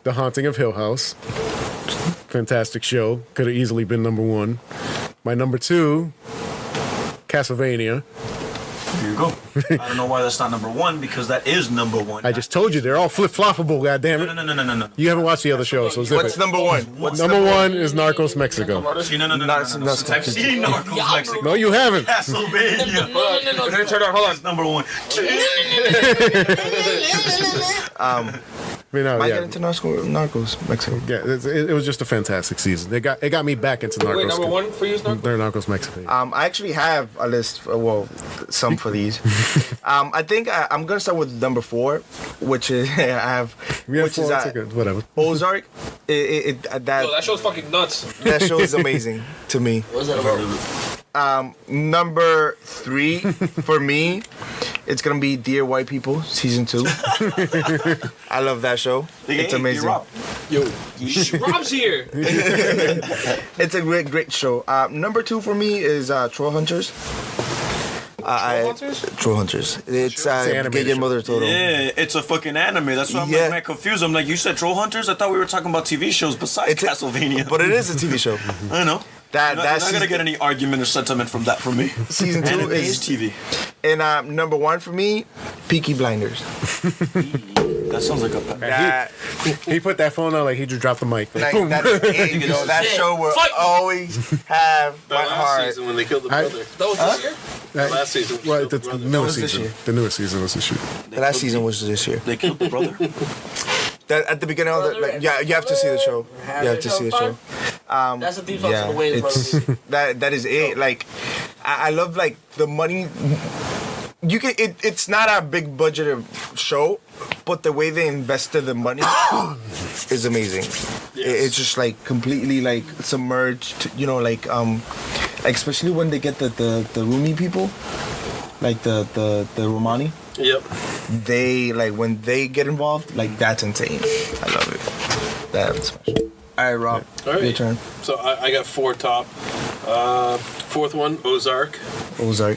The Haunting of Hill House. Fantastic show. Could have easily been number 1. My number 2, Castlevania. Here you go. I don't know why that's not number 1 because that is number 1. I just told you they're all flip floppable. Goddammit. No. You haven't watched the other shows, so zip What's it. number 1? Number 1 is Narcos Mexico. See, no. Since I've seen Narcos Mexico. No, you haven't. Castlevania. No. Turn on. Hold on. Number 1. I mean, no, I yeah. get into Narcos Mexico. Yeah, it was just a fantastic season. It got me back into Narcos. Wait, number 1 for you is Narcos? They're Narcos Mexico. I actually have a list. Some for these. I think I'm gonna start with number 4, which is I have. Which is whatever. Ozark. Yo, that show's fucking nuts. That show is amazing to me. What's that about? Number 3 for me, it's gonna be Dear White People season 2. I love that show. It's amazing. Rob's here. It's a great show. Number 2 for me is Troll Hunters. Troll Hunters. It's Guillermo del Toro. Yeah, it's a fucking anime. That's why I'm like, man, confused. I'm like, you said Troll Hunters? I thought we were talking about TV shows besides Castlevania. But it is a TV show. I know. You're not gonna get any argument or sentiment from me. Season 2 is TV. And number 1 for me, Peaky Blinders. That sounds like a He put that phone on like he just dropped the mic. Like, that's it, you know, that show will always have The my last heart. season when they killed the brother. That was this year? The last season. Well, the the newest this season. year? The newest season was this year. The last season was this year. They killed the brother. That at the beginning of the you have to see the show. You have to see the show. That's the theme song Yeah, to the way it's that is it. Like I love like the money. You can it's not a big budgeted show, but the way they invested the money is amazing. It's just like completely like submerged. You know, like especially when they get the Rumi people, like the Romani. Yep. They like when they get involved, like that's insane. I love it. That's special. All right, Rob. All right. Your turn. So I got 4 top. 4th one, Ozark. Ozark.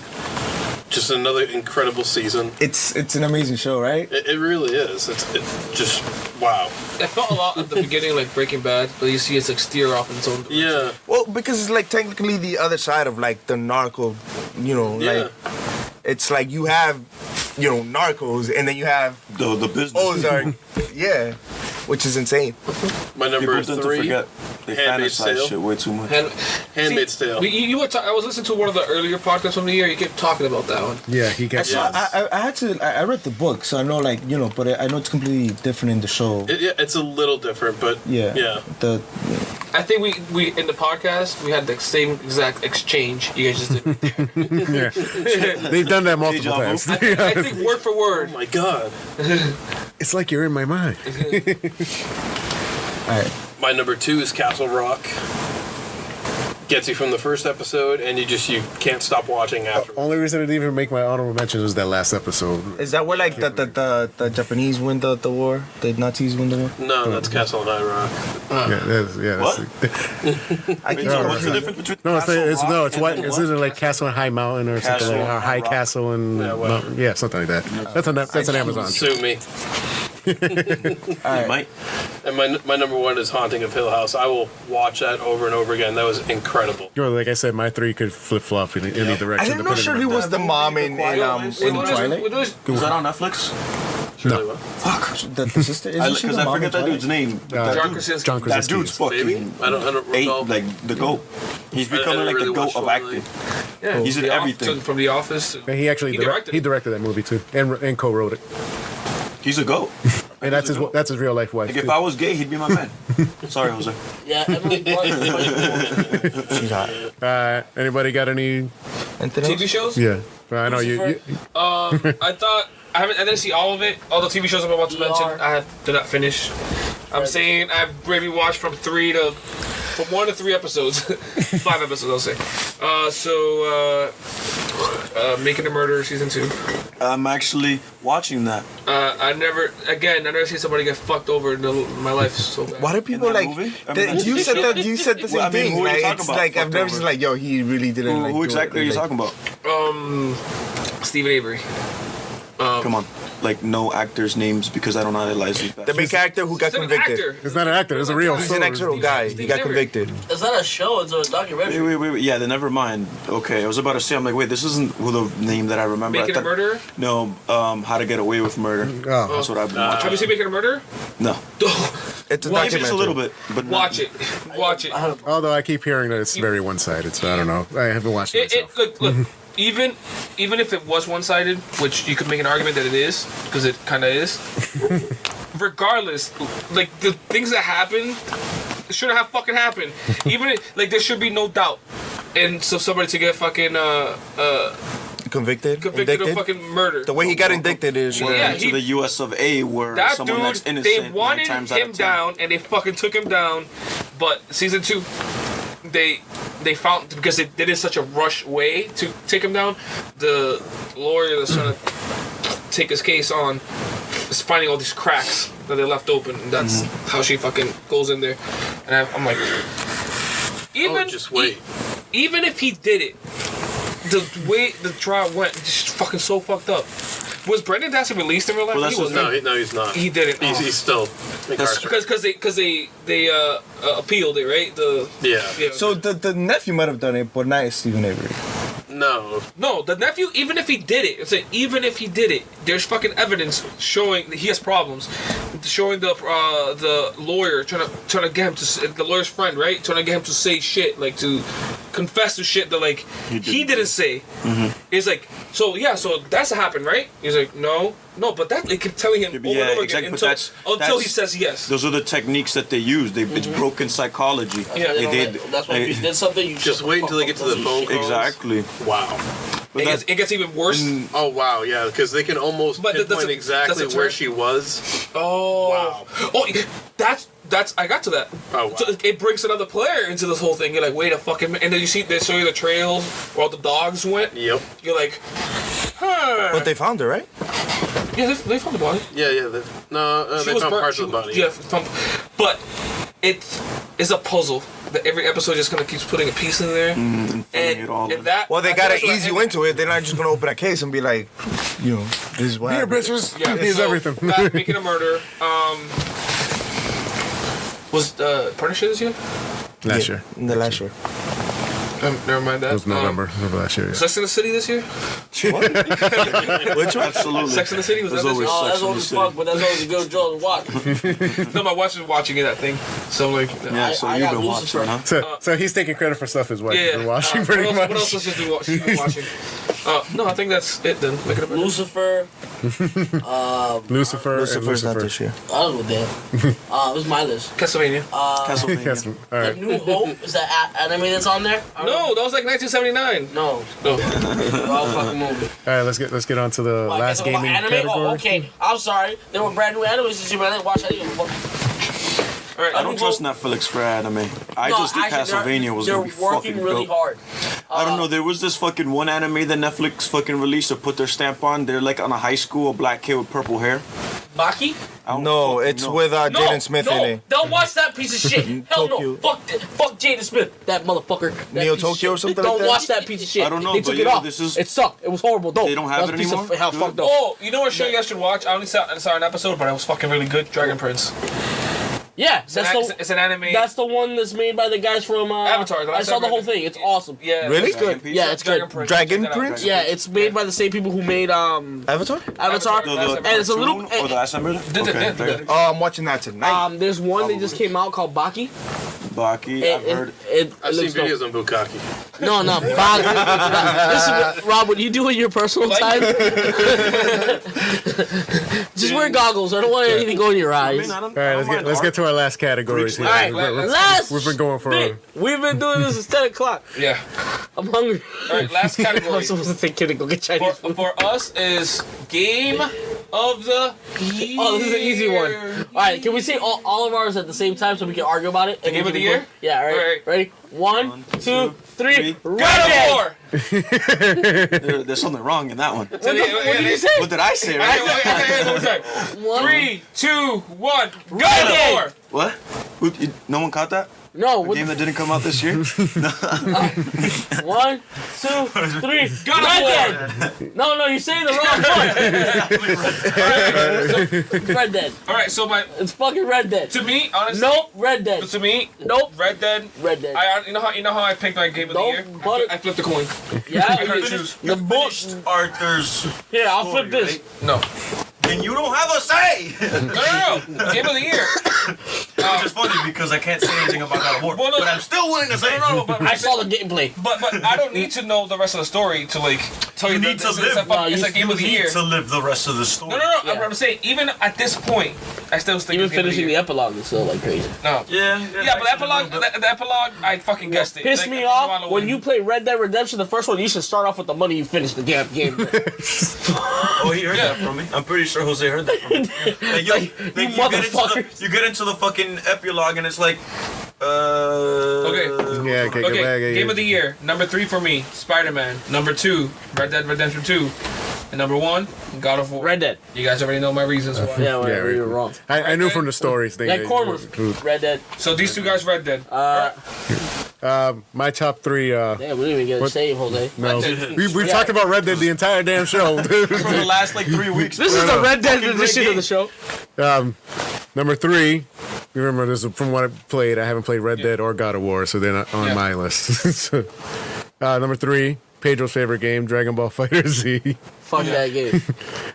Just another incredible season. It's an amazing show, right? It really is. It's just wow. It felt a lot at the beginning like Breaking Bad, but you see it's like steer off in its own direction. Yeah. Well, because it's like technically the other side of like the narco, you know, Yeah. like it's like you have, you know, Narcos and then you have The business. Ozark, yeah, which is insane. My number People tend to 3, forget. They Handmaid's fantasize Tale. shit way too much. Handmaid's Tale. You were I was listening to one of the earlier podcasts from the year. You kept talking about that one. Yeah, he got. I had to. I read the book, so I know, like, you know, but I know it's completely different in the show. It's a little different, but Yeah. I think we in the podcast we had the same exact exchange. You guys just did. Yeah. They've done that multiple Deja vu. times. I think word for word. oh my god. It's like you're in my mind. All right. My number 2 is Castle Rock. Gets you from the first episode, and you can't stop watching after. Only reason it didn't even make my honorable mentions was that last episode. Is that where like the Japanese win the war? The Nazis win the war? No, that's Castle and I Rock. What? I keep What's the difference between It's white. It's either like Castle and High Mountain or something like, or High Rock. Castle and Yeah, whatever. yeah, something like that. That's an Amazon show. Sue me. It might. And my number one is Haunting of Hill House. I will watch that over and over again. That was incredible. Well, like I said, my 3 could flip flop in any direction. I didn't know depending Shirley on was the mom in Twilight. Was that on Netflix? Really well. Fuck. The sister isn't she Because the I mom in forget that Twilight? dude's name. But John that dude- Krasinski. John That Krasinski. dude's Maybe? fucking I don't ate recall. like the GOAT. He's I becoming like really the GOAT watched of Twilight. acting. Yeah, He's in The everything. Office, from The Office. And he actually He directed it. that movie too, and co-wrote it. He's a GOAT. And that's his real life wife. Like if too. I was gay, he'd be my man. Sorry, Jose. Yeah, Emily Blunt is funny. She's hot. Anybody got any? Anything else? TV shows? Yeah, I know you. I thought I didn't see all of it. All the TV shows I'm about to mention, I did not finish. I'm saying I've maybe watched from 1 to 3 episodes, 5 episodes I'll say. Making a Murderer season 2. I'm actually watching that. I never seen somebody get fucked over in my life so bad. Why do people In that like? movie? I mean, You said that. You said the same Well, I mean, thing. who are you Like, talking it's about? like I've Fucked never over. just like, yo, he really didn't like. Who do exactly it. are you Like, talking about? Stephen Avery. Come on. Like, no actors' names because I don't analyze these The main character who got He's an convicted. actor. It's not an actor. It's a real He's story. an actual guy. He got convicted. It's not a show, it's a documentary. Wait. Yeah, then never mind. Okay, I was about to say, I'm like, wait, this isn't who the name that I remember. Making I a Murderer? No, How to Get Away with Murder. Oh. That's what I've been watching. Have you seen Making a Murderer? No. It's a Watch Maybe just a little bit, but Watch it. Watch it. Although I keep hearing that it's very one-sided, so I don't know. I haven't watched it myself. Look. Even if it was one-sided, which you could make an argument that it is, because it kind of is. Regardless, like the things that happen shouldn't have fucking happened. Like there should be no doubt, and so somebody to get fucking convicted. convicted of Indicted? fucking murder. The way he got indicted is. Yeah, to the U.S. of A. where That someone dude, that's innocent. they 9 wanted times out him of 10. down, and they fucking took him down. But season 2, they found, because they did it in such a rush way to take him down. The lawyer that's trying to take his case on is finding all these cracks that they left open. And that's how she fucking goes in there. And I'm like, Just wait. even if he did it, the way the trial went, it's just fucking so fucked up. Was Brendan Dassey released in real life? Well, that's He wasn't. No, he's not. He didn't. He's still incarcerated. Because they appealed it, right? Yeah. So the nephew might have done it, but not Stephen Avery. No. No, the nephew, even if he did it, I'm saying even if he did it, there's fucking evidence showing that he has problems. Showing the lawyer trying to get him to, the lawyer's friend, right? Trying to get him to say shit, like to confess to shit that like he didn't say. It's like, so that's happened, right? He's like, no, but that they keep telling him over and over again until he says yes. Those are the techniques that they use. It's broken psychology. Yeah, That's why if you did something, you Just wait until they get to the phone calls. Exactly. Wow. It gets even worse. Oh wow, yeah, because they can almost But that's pinpoint a- exactly that's a where term. she was. Oh. Wow. Oh, that's I got to that. Oh, wow. So it brings another player into this whole thing. You're like, wait a fucking minute. And then they show you the trails where all the dogs went. Yep. You're like, huh. But they found her, right? Yeah, they found the body. Yeah. They found parts of the body. Yeah, but it's a puzzle that every episode just kind of keeps putting a piece in there. filling it all in. that. Well, they I gotta think that's ease what- you into it. They're not just gonna open a case and be like, this is what. Here, happened. bitches. Yeah, Here's so everything. that, Making a Murder. Was Punisher this year? Last year. In the last year. Never mind that. It was November last year. Yeah. Sex in the City this year? Which one? Absolutely. Sex in the City was that There's this year? always Oh, that's Sex in old the as City. fuck, but that's always a good show to watch. No, my wife's been watching that thing. So like, Yeah, so I you've got been Lucifer. watching, huh? So he's taking credit for stuff his wife has yeah. been watching pretty what much. What else has she been watching? No, I think that's it then. Make it a Lucifer. Lucifer. Lucifer's not this year. I don't know what damn. It was my list. Castlevania. Castlevania. Yes. All The right. New Hope is that anime that's on there? No, that was like 1979. No. No. Wrong fucking movie. All right. Let's get on to the Well, I last guess about gaming anime? category. Oh, okay. I'm sorry. There were brand new animes this year, but I didn't watch any of them. All right. I don't trust Netflix for anime. I just think Castlevania was they're gonna be working fucking really dope. hard. I don't know. There was this fucking one anime that Netflix fucking released or put their stamp on. They're like on a high school, a black kid with purple hair. Baki? I don't No, fucking it's know. with No, Jaden Smith no, in it. don't watch that piece of shit. Hell no. Tokyo. Fuck Jaden Smith. That motherfucker. That Neo piece of Tokyo or shit. something Don't like that? watch that piece of shit. I don't know, They but took it yeah, off. this is- It sucked. It was horrible. Don't. They don't have That was it a piece anymore? Of, hell, Good. fucked up. Oh, you know what show you guys should watch? I only saw an episode, but it was fucking really good. Dragon Prince. Yeah, It's an anime. That's the one that's made by the guys from Avatar, the I last saw the whole Avatar. thing. It's awesome. Yeah. Really? It's good. Yeah, it's good. Prince. Dragon Check that out, Prince? Yeah, it's made by the same people who made Avatar? Avatar. The- And it's a little. Or the last time? Okay. Oh, I'm watching that tonight. There's one that just came out called Baki. Baki, I've heard. I've seen looks dope. videos on Bukkake. No, Baki. This is what, Rob, what you do in your personal time? Just wear goggles. I don't want anything to go in your eyes. All right, let's get to our last categories here. All right, last. We've been going for We've been doing this since 10 o'clock. Yeah. I'm hungry. All right, last I'm category. supposed to take kid and go get Chinese food. For us is Game of the Year. Oh, this is an easy one. All right, can we say all of ours at the same time so we can argue about it? The Game of the Year? Yeah, all right. All right. Ready? One, two, three. God Red of Dead! War. There's something wrong in that one. What did you say? What did I say? Right? One. 3, 2, 1. God of Dead. War. What? No one caught that? No, A game that didn't come out this year? 1, 2, 3. God of Red Dead! No, you're saying the wrong one. Red Dead. All right, so It's fucking Red Dead. to me, honestly, Nope, Red Dead. to me, Nope. Red Dead. Red Dead. You know how I picked my Game of the Nope, Year? but- I flipped the coin. Yeah, I gotta choose. the book. Arthur's. Here, I'll flip story, this. right? No. Then you don't have a say! No. Game of the Year. Which is funny because I can't say anything about God of War. Well, no, but I'm still willing to say No, but I saw the gameplay. But I don't need to know the rest of the story to like tell you, You that need to it's live. it's a Game of the Year. to live the rest of the story. No. Yeah. I'm saying even at this point, I still think Even it's Game of finishing the Year. epilogue is still like crazy. No. Yeah, Yeah, but the epilogue, the epilogue, I fucking guessed it. Pissed Like, me I off wanna when win. you play Red Dead Redemption, the first one. You should start off with the money you finish the game. Oh, he heard that from me. I'm pretty sure Jose heard that from me. Like, you motherfuckers. You get into the fucking epilogue and it's like, Okay. Yeah, okay, Okay, Game of the Year. Number 3 for me, Spider-Man. Number 2, Red Dead Redemption 2. And number 1, God of War. Red Dead. You guys already know my reasons why. Yeah, well, Yeah, you were wrong. I knew from the stories. That corn was Red Dead. So these two guys, Red Dead. My top three. Damn, we didn't even get a What? save, Jose. No, Dead. we've talked about Red Dead the entire damn show. for the last like 3 weeks. This is the Red Dead Fucking edition great of the show. Number 3. You remember this from what I played. I haven't played Red Dead or God of War, so they're not on Yeah. my list. So, number 3, Pedro's favorite game, Dragon Ball Fighter Z. Fuck that game.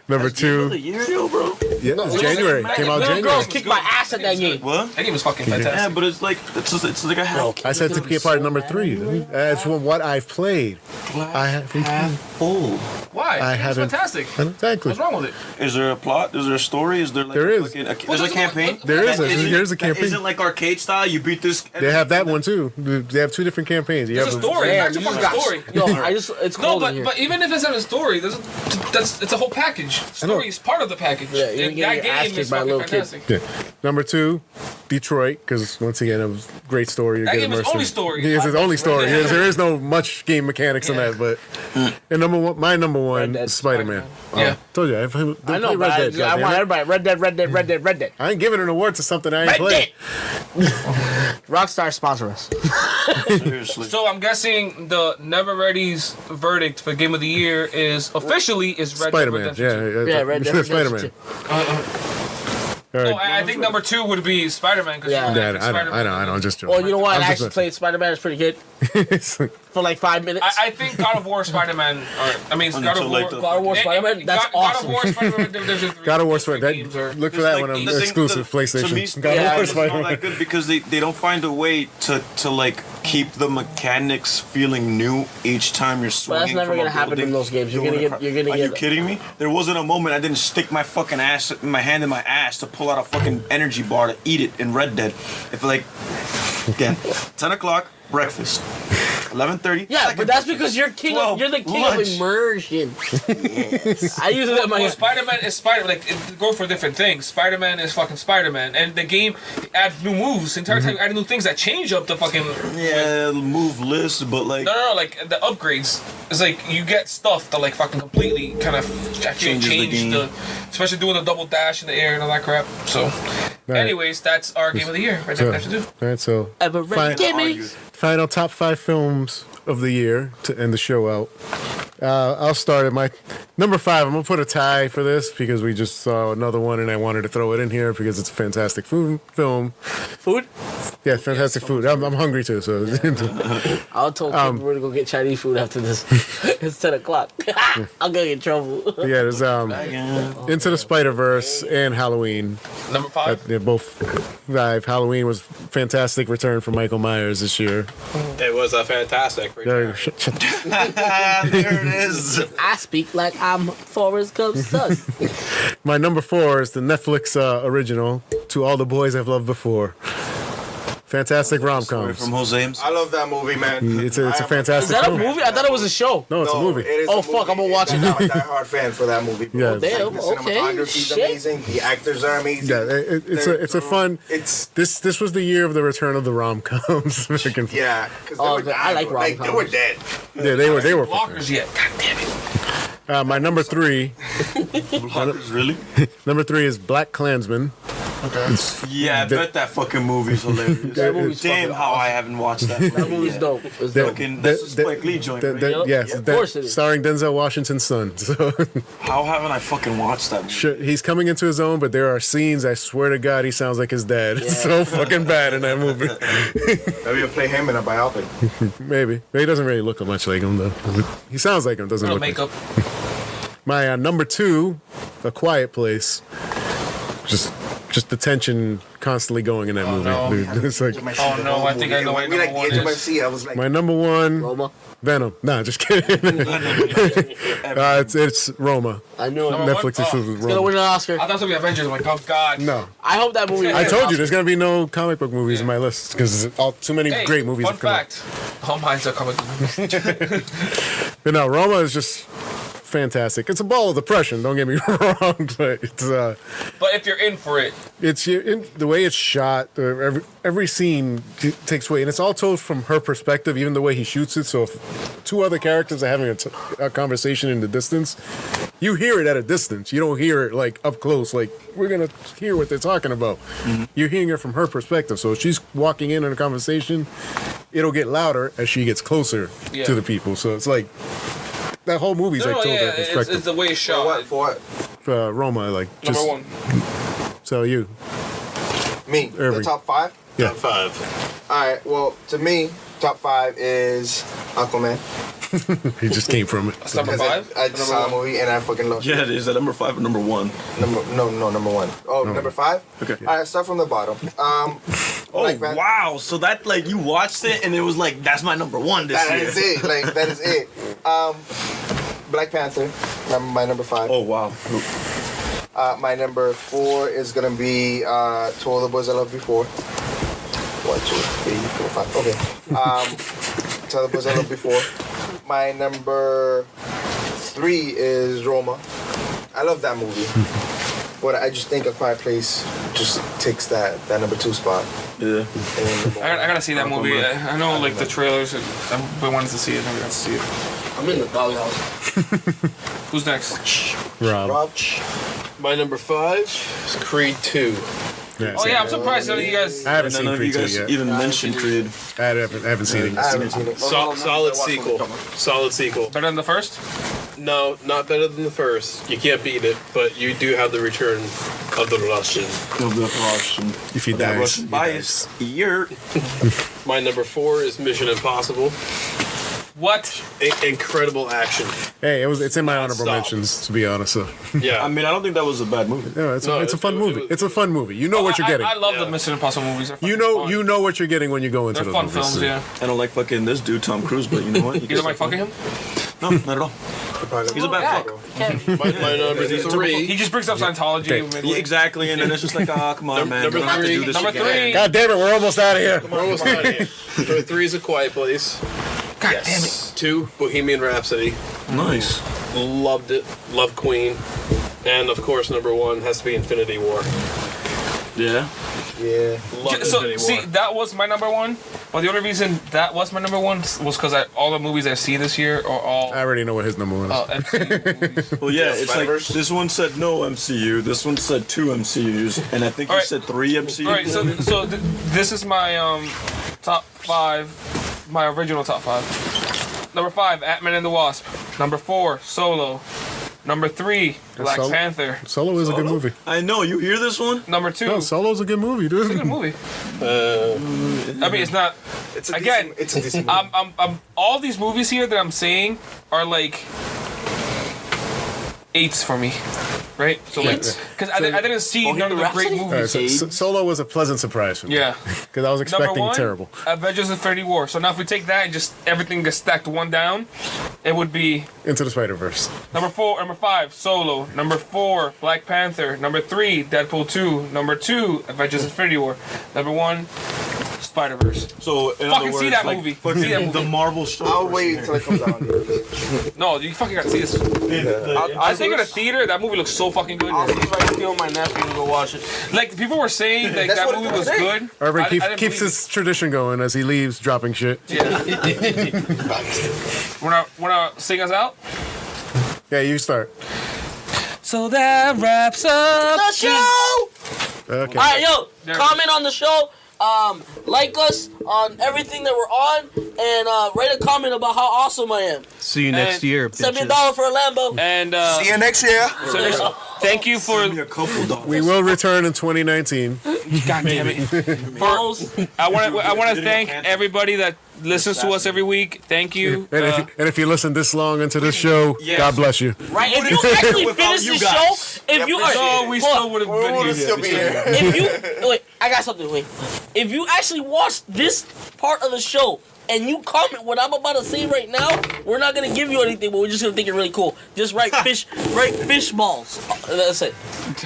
Number The 2, year, yo, bro. yeah, it's January. Came out Little January. girls kicked my ass at that game. What? That game was fucking Yeah, fantastic. but it's like it's like a half I said to be a part of number 3. That's from what I've played. I haven't. full. Why? I It was haven't- fantastic. Exactly. What's wrong with it? Is there a plot? Is there a story? Is there like There a is. fucking- there's a campaign? There is. That isn't- Here's a that campaign. Isn't like arcade style. You beat this. They have that one too. They have 2 different campaigns. You It's have a story. Damn, It's you actually just a story. Yo, it's No, cold in here. but even if it's not a story, it's a whole package. Story is part of the package. Yeah, you're And getting that your ass game kicked is by a fucking little kid. fantastic. Yeah. Number 2, Detroit, because once again, it was a great story. You That get game is immersed only in- story. Yeah, it's its only story. There is no much game mechanics in that, but and my number 1, Dead. Spider-Man. Yeah. Told you, I know, played but I Red Dead. want goddammit. everybody. Red Dead, Red Dead, Red Dead, Red Dead. I ain't giving an award to something I ain't played. Rockstar sponsor us. Seriously. So I'm guessing the Never Ready's verdict for Game of the Year is officially Red Spider-Man. Dead Redemption 2. Yeah, Red Dead Spider-Man. Redemption. All No, right. I think number 2 would be Spider-Man. Because Yeah. Yeah, I know. I'm just joking. Well, you know what? I'm I just actually messing. played Spider-Man. It's pretty good for like 5 minutes. I think God of War, Spider-Man. God of Until, War. like, the- God of War, Spider-Man. That's God awesome. of War, Spider-Man. Division 3. God of War, Different Spider. games are- Look for It's that like one on the thing- exclusive To me, PlayStation. God of yeah, War, it's not Spider-Man. that good because they don't find a way to like keep the mechanics feeling new each time you're swinging. that's never from a gonna happen in building. those games. You're gonna get- Are you kidding me? There wasn't a moment I didn't stick my fucking ass, my hand in my ass to pull out a fucking energy bar to eat it in Red Dead. If like, again, 10 o'clock breakfast. 11:30. Yeah, but that's because you're king. You're the king lunch. of immersion. I use it at my. Well, Spider-Man is Spider. Like go for different things. Spider-Man is fucking Spider-Man, and the game adds new moves. The entire time adding new things that change up the fucking. Yeah, move list, but like. No. Like the upgrades. It's like you get stuff that like fucking completely kind of Changes the game. especially doing the double dash in the air and all that crap. So, anyways, that's our game of the year. Right there, have to do. All right, so Gimme. final top 5 films of the year to end the show out. I'll start at my number 5. I'm gonna put a tie for this because we just saw another one and I wanted to throw it in here because it's a fantastic film. Food? Yeah, fantastic food. I'm hungry too, so I told people we're gonna go get Chinese food after this. It's 10 o'clock. I'm gonna get in trouble. yeah. There's Into the Spider-Verse and Halloween. Number 5. They're both 5. Halloween was fantastic return for Michael Myers this year. It was a fantastic. There There it is. I speak like I'm Forrest Gump's son. My number 4 is the Netflix original, To All the Boys I've Loved Before. Fantastic rom-coms. From Jose's. I love that movie, man. It's a Is fantastic that a film. movie? I thought it was a show. No, it's a movie. It is Oh, a fuck, I'm gonna movie, watch and it I'm a diehard fan for that movie. Yeah. Like, Damn, the okay, cinematography's shit. amazing. The actors are amazing. Yeah, it's a fun. It's This was the year of the return of the rom-coms. yeah, because Oh, they were I like dying, they were rom-coms. dead. Yeah, they were. fucking- Blockers yet. God damn it. My number 3 Really? Number 3 is Black Klansman. Yeah, I bet that fucking movie's hilarious. That movie's Damn, fucking how I haven't watched that. That movie's dope. It's dope. Fucking, that's a Spike Lee joint, right? Yep. Yes, Of course it is. starring Denzel Washington's son. So How haven't I fucking watched that movie? shit, he's coming into his own, but there are scenes. I swear to God, he sounds like his dad. It's so fucking bad in that movie. Maybe you'll play him in a biopic. Maybe he doesn't really look much like him though. He sounds like him. Doesn't Little look. Like makeup. My number 2, A Quiet Place. Just the tension constantly going in that movie. no. Dude. It's like Oh no, I think I know what We like number the edge of my one is. seat. I was like, my number 1, Roma. Venom. Nah, just kidding. It's Roma. I knew it. Number Netflix one? exclusive It's gonna Roma. win an Oscar. I thought it was gonna be Avengers. I'm like, oh god. No, I hope that movie. I told you there's gonna be no comic book movies in my list because too many Hey, great movies fun have come out. fact. All mine's are comic movies. But no, Roma is just fantastic. It's a ball of depression. Don't get me wrong, but But if you're in for it, it's the way it's shot. Every scene takes away, and it's all told from her perspective. Even the way he shoots it. So if 2 other characters are having a conversation in the distance, you hear it at a distance. You don't hear it like up close. Like we're gonna hear what they're talking about. You're hearing it from her perspective. So if she's walking in a conversation, it'll get louder as she gets closer Yeah. to the people. So it's like that whole movie's like told that perspective. it's the way it's shot. for what? Roma, like Number just 1. so you. Me, Irving. the top 5? Yeah. Top 5. All right, well, to me, top 5 is Aquaman. He just came from it. That's number Because 5. I just saw the movie and I fucking love it. Yeah, it is. At number 5 or number 1? Number 1. Oh, number 5? Okay. All right, start from the bottom. Oh, Black Panther. wow. So that, like, you watched it and it was like, that's my number 1 this That year. is it. Like, that is it. Black Panther, my number 5. Oh, wow. My number 4 is gonna be To All the Boys I Loved Before. 1, 2, 3, 4, 5. Okay. To All the Boys I Loved Before. My number 3 is Roma. I love that movie. But I just think A Quiet Place just takes that number 2 spot. Yeah. And then number I one. gotta see that movie. I know like the trailers. I've been wanting to see it. Never got to see it. I'm in the doghouse. Who's next? Rob. Rob? My number 5 is Creed 2. Oh yeah, I'm surprised none of you guys. I haven't None seen of you Creed 2 guys yet. even mentioned Creed. I haven't seen it. I haven't seen it. Solid sequel. Solid sequel. Better than the first? No, not better than the first. You can't beat it, but you do have the return of the Russian. Of the Russian. If he That dies, Russian he bias. Year. My number 4 is Mission Impossible. What? Incredible action. Hey, it's in my honorable Stop. mentions, to be honest. So. Yeah. I mean, I don't think that was a bad movie. Yeah, it's a fun it movie. was- It's a fun movie. You know what you're getting. I love Yeah. the Mission Impossible movies. They're You fucking know fun. you know what you're getting when you go into They're those fun movies. films, so. yeah. I don't like fucking this dude, Tom Cruise, but you know what? You don't like fucking him? No, not at all. He's a bad fuck. my number 3. He just brings up Scientology. Okay. midway. Yeah, exactly, and then it's just like, oh, come on, man. Number You don't have to three. do this Number again. 3. God damn it, we're almost out of here. We're almost out of here. Number 3 is A Quiet Place. God damn it. 2, Bohemian Rhapsody. Nice. Loved it. Loved Queen. And of course, number 1 has to be Infinity War. Yeah. Yeah. Loved So, Infinity see, War. that was my number 1. But the only reason that was my number 1 was because all the movies I see this year are all I already know what his number one is. MCU movies. Well, yeah, it's like Spider-Verse? this one said no MCU, this one said 2 MCUs, and I think you Alright. said 3 MCUs. All right, so this is my top 5, my original top 5. Number 5, Ant-Man and the Wasp. Number 4, Solo. Number 3, Black Solo? Panther. Solo is a good movie. I know, you hear this one? Number 2, No, Solo's a good movie, dude. it's a good movie. I mean, it's not. It's a Again, decent, it's a decent movie. I'm all these movies here that I'm saying are like 8s for me, right? So like, because I didn't see none of the great Rhapsody? movies. All right, so Solo was a pleasant surprise for me. Yeah. Because I was Number expecting 1, terrible. Avengers Infinity War. So now if we take that and just everything gets stacked one down, it would be Into the Spider-Verse. number 5, Solo. Number 4, Black Panther. Number 3, Deadpool 2. Number 2, Avengers Infinity War. Number 1, Spider-Verse. So, in Fucking other words, see that like, movie. fucking See that movie. the Marvel show. I'll wait until it comes out. No, you fucking gotta see this. I think in a theater, that movie looks so fucking good. I'll see if I can steal my nephew and go watch it. Like, people were saying like, That's that what movie it was was. good. Irvin I didn't keeps believe his tradition going as he leaves dropping shit. it. Wanna sing us out? Yeah, you start. So that wraps up The show! Okay. All right, yo, There it comment on the show. Like us on everything that we're on, and write a comment about how awesome I am. See you next And year, Send me bitches. $1 for a Lambo. And See you next year. so next, thank you for. Give me a couple dollars. We will return in 2019. God damn it. Balls. I want to thank everybody that listens to us every week. Thank you. And if you listen this long into this show, Yes. God bless you. Right? If you actually finish you the guys. show, if you are, No, we hold still on. would have We been would here. still be here. If you wait, I got something. Wait, if you actually watch this part of the show and you comment what I'm about to say right now, we're not gonna give you anything, but we're just gonna think it really cool. Just write fish balls. That's it.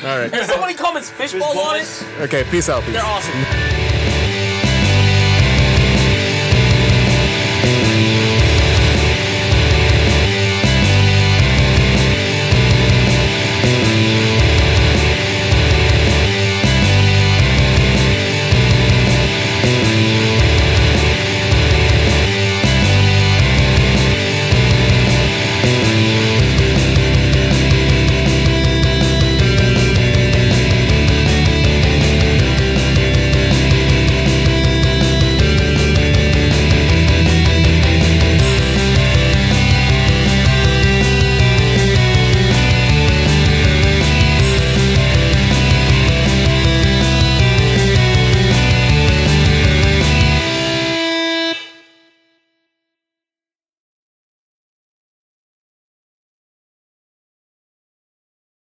All right. If somebody comments fish balls on it, Okay, peace out, people. they're awesome.